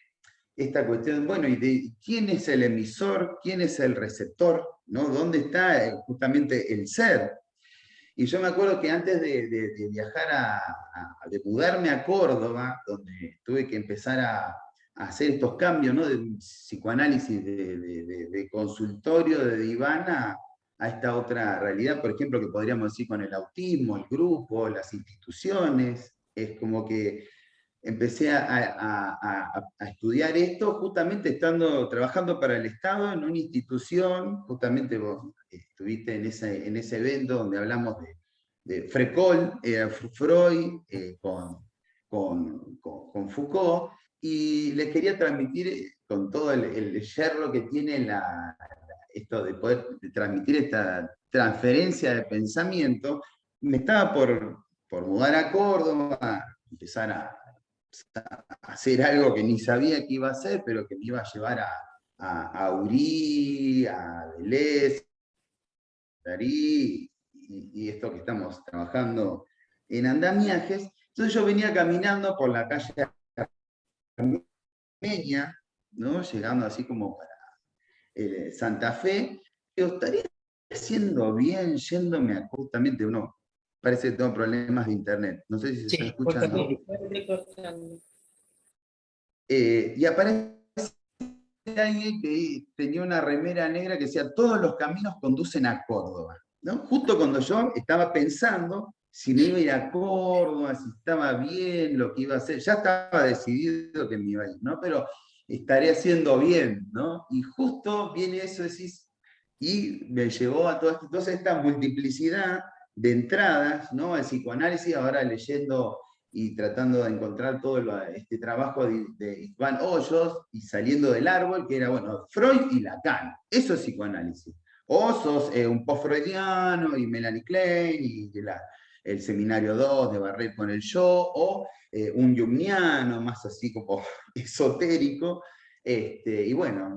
esta cuestión, bueno, y de quién es el emisor, quién es el receptor, ¿no? ¿Dónde está justamente el ser? Y yo me acuerdo que antes de viajar, de mudarme a Córdoba, donde tuve que empezar a hacer estos cambios, ¿no? De psicoanálisis, de consultorio, de diván a esta otra realidad, por ejemplo, que podríamos decir con el autismo, el grupo, las instituciones, es como que empecé a estudiar esto justamente trabajando para el Estado en una institución, justamente vos estuviste en ese evento donde hablamos de Frécole, Freud, con Foucault, y les quería transmitir con todo el yerro que tiene esto de poder transmitir esta transferencia de pensamiento. Me estaba por mudar a Córdoba, empezar a hacer algo que ni sabía que iba a hacer, pero que me iba a llevar a Urí, a Deleuze, Darí, y esto que estamos trabajando en andamiajes. Entonces yo venía caminando por la calle Armenia, ¿no? Llegando así como para Santa Fe, yo estaría haciendo bien, yéndome a justamente uno. Parece que tengo problemas de internet. No sé si se está sí, escuchando. Y aparece alguien que tenía una remera negra que decía: todos los caminos conducen a Córdoba, ¿no? Justo cuando yo estaba pensando si me iba a ir a Córdoba, si estaba bien lo que iba a hacer. Ya estaba decidido que me iba a ir, ¿no? Pero estaré haciendo bien, ¿no? Y justo viene eso, decís, y me llevó a toda esta multiplicidad de entradas, ¿no? Al psicoanálisis, ahora leyendo y tratando de encontrar todo este trabajo de Iván Hoyos y saliendo del árbol, que era, bueno, Freud y Lacan. Eso es psicoanálisis. O sos un post-freudiano y Melanie Klein y el seminario 2 de Barret con el yo, o un jungiano más así como esotérico. Y bueno,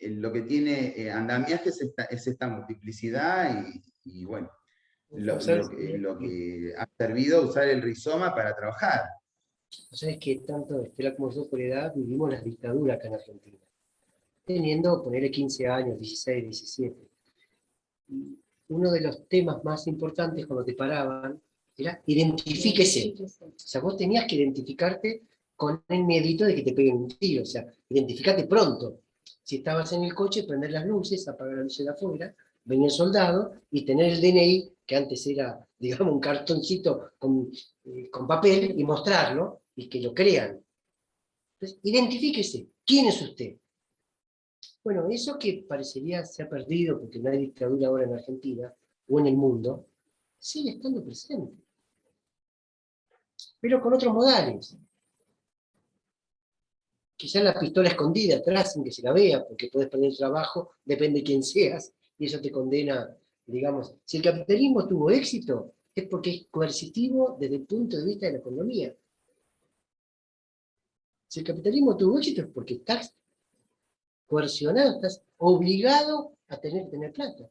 lo que tiene andamiaje es esta multiplicidad y bueno, lo que ha servido usar el rizoma para trabajar. ¿Sabes que tanto Estela como yo por edad vivimos las dictaduras acá en Argentina? Teniendo, ponerle 15 años, 16, 17. Y uno de los temas más importantes cuando te paraban era identifíquese. O sea, vos tenías que identificarte con el miedito de que te peguen un tiro. O sea, identificate pronto. Si estabas en el coche, prender las luces, apagar las luces de afuera, venía el soldado y tener el DNI, que antes era, digamos, un cartoncito con papel, y mostrarlo, y que lo crean. Entonces, identifíquese. ¿Quién es usted? Bueno, eso que parecería se ha perdido porque no hay dictadura ahora en Argentina o en el mundo, sigue estando presente. Pero con otros modales. Quizás la pistola escondida atrás sin que se la vea, porque puedes perder el trabajo, depende de quién seas, y eso te condena, digamos. Si el capitalismo tuvo éxito, es porque es coercitivo desde el punto de vista de la economía. Si el capitalismo tuvo éxito es porque estás coercionado, estás obligado a tener plata.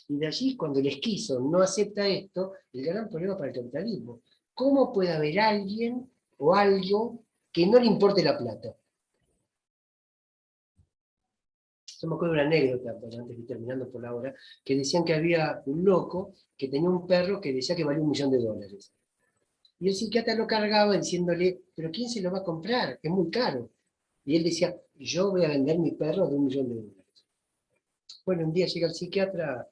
Y de allí, cuando el esquizo no acepta esto, el gran problema para el capitalismo. ¿Cómo puede haber alguien o algo que no le importe la plata? Yo me acuerdo de una anécdota, antes de ir terminando por la hora, que decían que había un loco que tenía un perro que decía que valía $1.000.000. Y el psiquiatra lo cargaba diciéndole, ¿pero quién se lo va a comprar? Es muy caro. Y él decía, yo voy a vender mi perro de $1.000.000. Bueno, un día llega el psiquiatra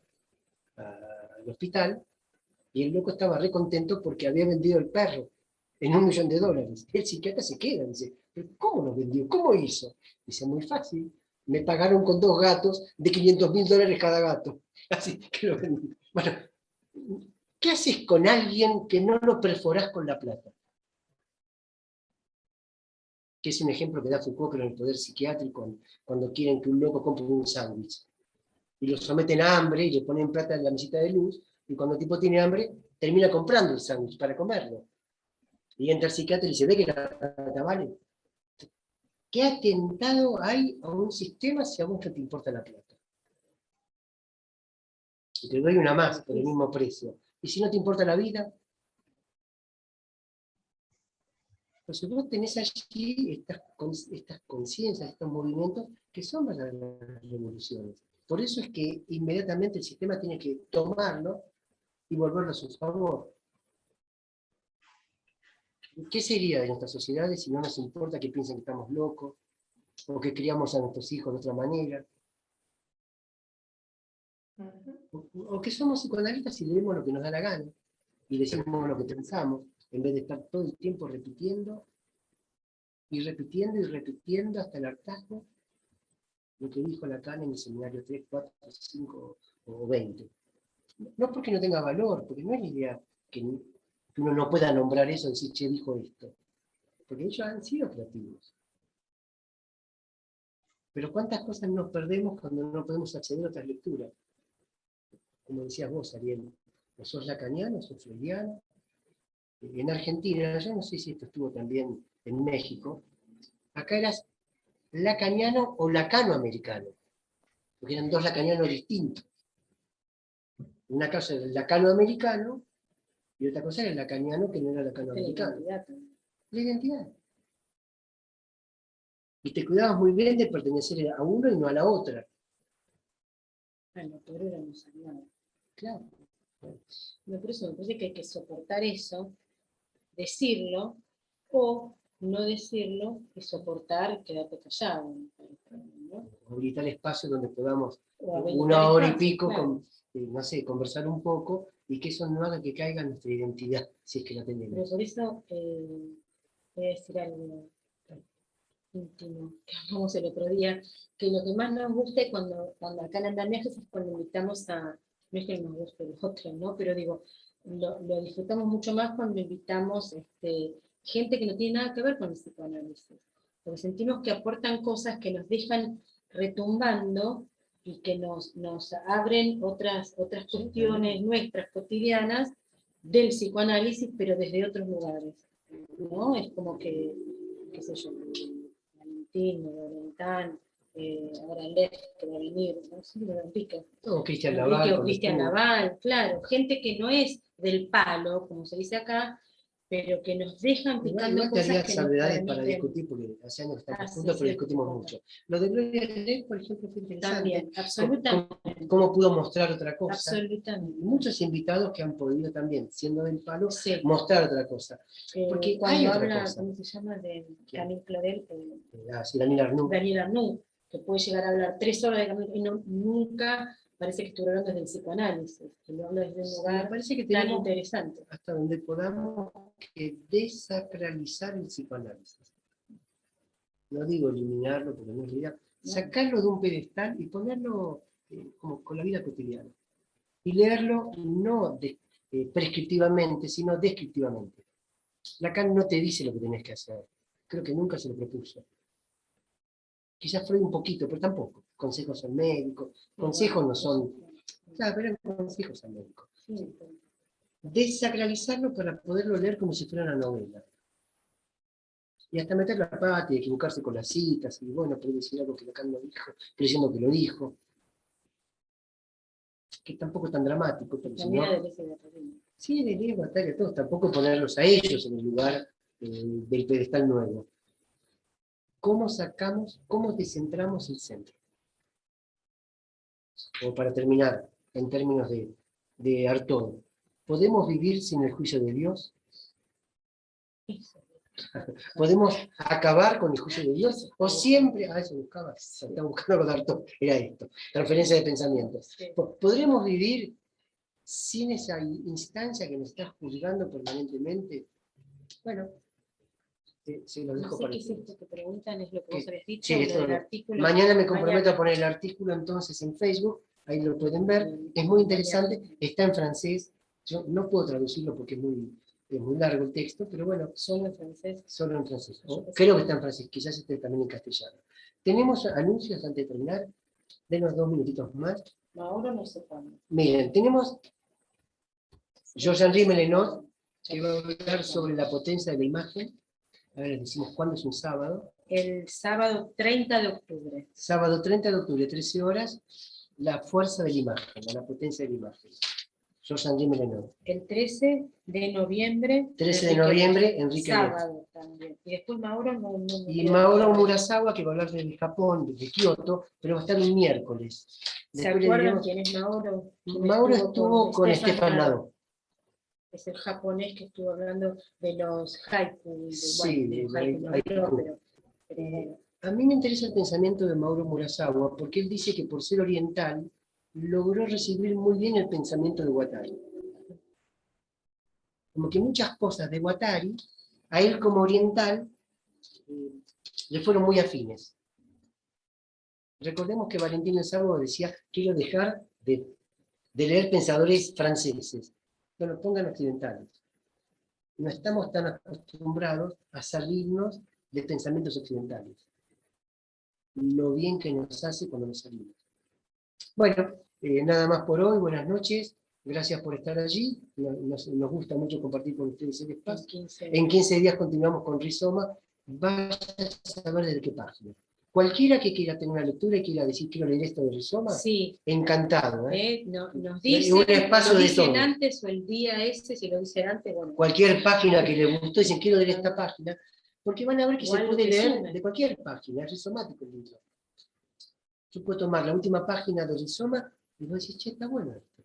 al hospital y el loco estaba re contento porque había vendido el perro en $1.000.000. El psiquiatra se queda, dice, ¿pero cómo lo vendió? ¿Cómo hizo? Dice, muy fácil, me pagaron con 2 gatos de $500.000 cada gato. Así que lo vendí. Bueno, ¿qué haces con alguien que no lo perforás con la plata? Que es un ejemplo que da Foucault en el poder psiquiátrico, cuando quieren que un loco compre un sándwich. Y lo someten a hambre y le ponen plata en la mesita de luz, y cuando el tipo tiene hambre, termina comprando el sándwich para comerlo. Y entra el psiquiatra y dice, ¿ve que la plata vale? ¿Qué atentado hay a un sistema si a vos no te importa la plata? Y te doy una más por el mismo precio. ¿Y si no te importa la vida? Entonces vos tenés allí estas conciencias, estos movimientos que son verdaderas revoluciones. Por eso es que inmediatamente el sistema tiene que tomarlo y volverlo a su favor. ¿Qué sería de nuestras sociedades si no nos importa que piensen que estamos locos o que criamos a nuestros hijos de otra manera? O que somos psicoanalistas y leemos lo que nos da la gana y decimos lo que pensamos, en vez de estar todo el tiempo repitiendo y repitiendo y repitiendo hasta el hartazgo lo que dijo Lacan en el seminario 3, 4, 5 o 20. No porque no tenga valor, porque no es la idea que uno no pueda nombrar eso y decir, che, dijo esto. Porque ellos han sido creativos. Pero cuántas cosas nos perdemos cuando no podemos acceder a otras lecturas. Como decías vos, Ariel, o sos lacaniano, o sos freudiano. En Argentina, yo no sé si esto estuvo también en México, acá eras lacaniano o lacano-americano, porque eran 2 lacanianos distintos. Una cosa era el lacano-americano y otra cosa era el lacaniano que no era lacano-americano. La identidad. Y te cuidabas muy bien de pertenecer a uno y no a la otra. Bueno, pero éramos aliados. Claro. No, por eso me parece que hay que soportar eso, decirlo, o no decirlo y soportar quedarte callado, ¿no? Habilitar espacios donde podamos O habilitar 1 hora y espacios, pico, claro. no sé, conversar un poco y que eso no haga que caiga nuestra identidad, si es que la Pero tenemos. por eso voy a decir algo íntimo que hablamos el otro día, que lo que más nos gusta cuando acá en Andamiajes es cuando invitamos a, no es que nos guste el otro, ¿no? Pero digo, lo disfrutamos mucho más cuando invitamos gente que no tiene nada que ver con el psicoanálisis, porque sentimos que aportan cosas que nos dejan retumbando y que nos abren otras cuestiones nuestras cotidianas del psicoanálisis, pero desde otros lugares, ¿no? Es como que, qué sé yo, Valentín, Orientán, ahora Lev, que va a venir, ¿no? Sí, Enrique. O Cristian Enrique Laval. o Cristian Laval, claro, gente que no es del palo, como se dice acá, pero que nos dejan picando Igual te cosas haría que nos salvedades para permiten. discutir, porque hace años que estamos Sí, juntos, pero sí, discutimos sí, mucho. Lo de Gloria Lev, por ejemplo, fue interesante. También, absolutamente. ¿Cómo pudo mostrar otra cosa? Absolutamente. Muchos invitados que han podido también, siendo del palo, Sí. mostrar otra cosa. Porque hay Cuando otra habla, cosa. ¿cómo se llama? De Camille Claudel, Sí, Daniel Arnoux. Daniel Arnoux, que puede llegar a hablar 3 horas de Camille, y nunca parece que estuviera hablando desde el psicoanálisis, que lo habla desde un lugar Me parece que tan tenemos, interesante. hasta donde podamos, que desacralizar el psicoanálisis. No digo eliminarlo, porque no es la idea. Sacarlo de un pedestal y ponerlo como con la vida cotidiana. Y leerlo no prescriptivamente, sino descriptivamente. Lacan no te dice lo que tenés que hacer. Creo que nunca se lo propuso. Quizás Freud un poquito, pero tampoco. Consejos al médico. Consejos no son... Claro, pero eran consejos al médico. Desacralizarlo para poderlo leer como si fuera una novela. Y hasta meter la pata y equivocarse con las citas, y bueno, puede decir algo que Lacan no dijo, creyendo que lo dijo. Que tampoco es tan dramático, pero si no... Sí, de Diego, Atalia, todos, tampoco ponerlos a ellos en el lugar del pedestal nuevo. ¿Cómo sacamos, cómo descentramos el centro? O para terminar, en términos de Artaud, ¿podemos vivir sin el juicio de Dios? ¿Podemos acabar con el juicio de Dios? ¿O siempre, eso buscaba, estaba buscando con Artaud, era esto, transferencia de pensamientos. ¿Podremos vivir sin esa instancia que nos está juzgando permanentemente? Bueno, se lo dejo para qué es esto que preguntan, es lo que vos habías dicho, sí, lo del artículo. Mañana me comprometo a poner el artículo entonces en Facebook, ahí lo pueden ver, es muy interesante, está en francés, yo no puedo traducirlo porque es muy largo el texto, pero bueno. ¿Solo en francés? Solo en francés. Creo que está en francés, quizás esté también en castellano. Tenemos anuncios antes de terminar, denos 2 minutitos más. No, ahora no sé cuándo. Miren, tenemos Georges-Henri Mélenot, que va a hablar sobre la potencia de la imagen. A ver, les decimos cuándo es un sábado. El sábado 30 de octubre. Sábado 30 de octubre, 13 horas, la fuerza de la imagen, la potencia de la imagen. Georges-Henri Mélenot. El 13 de noviembre. 13 de noviembre, Enrique Lehmann. Sábado también. Y después Mauro no Y Mauro Murasawa, que va a hablar de Japón, de Kioto, pero va a estar un miércoles. ¿Se Después acuerdan diremos, quién es Mauro? Mauro estuvo con Stefan Nado. Es el japonés que estuvo hablando de los haiku. Sí, de los haiku, no haiku. habló, pero bueno. A mí me interesa el pensamiento de Mauro Murasawa, porque él dice que por ser oriental, logró recibir muy bien el pensamiento de Guattari. Como que muchas cosas de Guattari, a él como oriental, le fueron muy afines. Recordemos que Valentín Elizalde decía, quiero dejar de leer pensadores franceses. Bueno, pongan occidentales. No estamos tan acostumbrados a salirnos de pensamientos occidentales. Lo bien que nos hace cuando nos salimos. Bueno, nada más por hoy, buenas noches. Gracias por estar allí. Nos gusta mucho compartir con ustedes el espacio. En 15 días continuamos con Rizoma. Vayan a saber desde qué página. Cualquiera que quiera tener una lectura y quiera decir quiero leer esto de Rizoma, sí. Encantado. Nos dicen, un espacio lo de dicen todo. antes o el día ese, si lo dicen antes, bueno. Cualquier página que les gustó, dicen quiero leer esta página, porque van a ver que Igual se puede leer sume. de cualquier página, es rizomático el libro. Yo puedo tomar la última página de Rizoma y voy a decir, che, está bueno esto.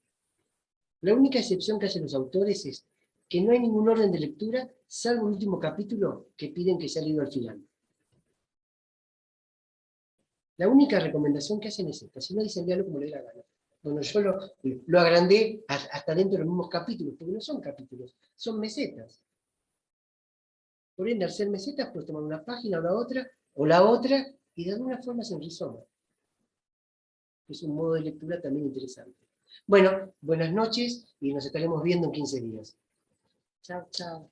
La única excepción que hacen los autores es que no hay ningún orden de lectura, salvo el último capítulo que piden que sea leído al final. La única recomendación que hacen es esta, si no dicen léalo como le dé la gana. Bueno, yo lo agrandé hasta dentro de los mismos capítulos, porque no son capítulos, son mesetas. Por ende, al ser mesetas, puedes tomar una página o la otra, y de alguna forma se rizoma. Es un modo de lectura también interesante. Bueno, buenas noches y nos estaremos viendo en 15 días. Chao, chao.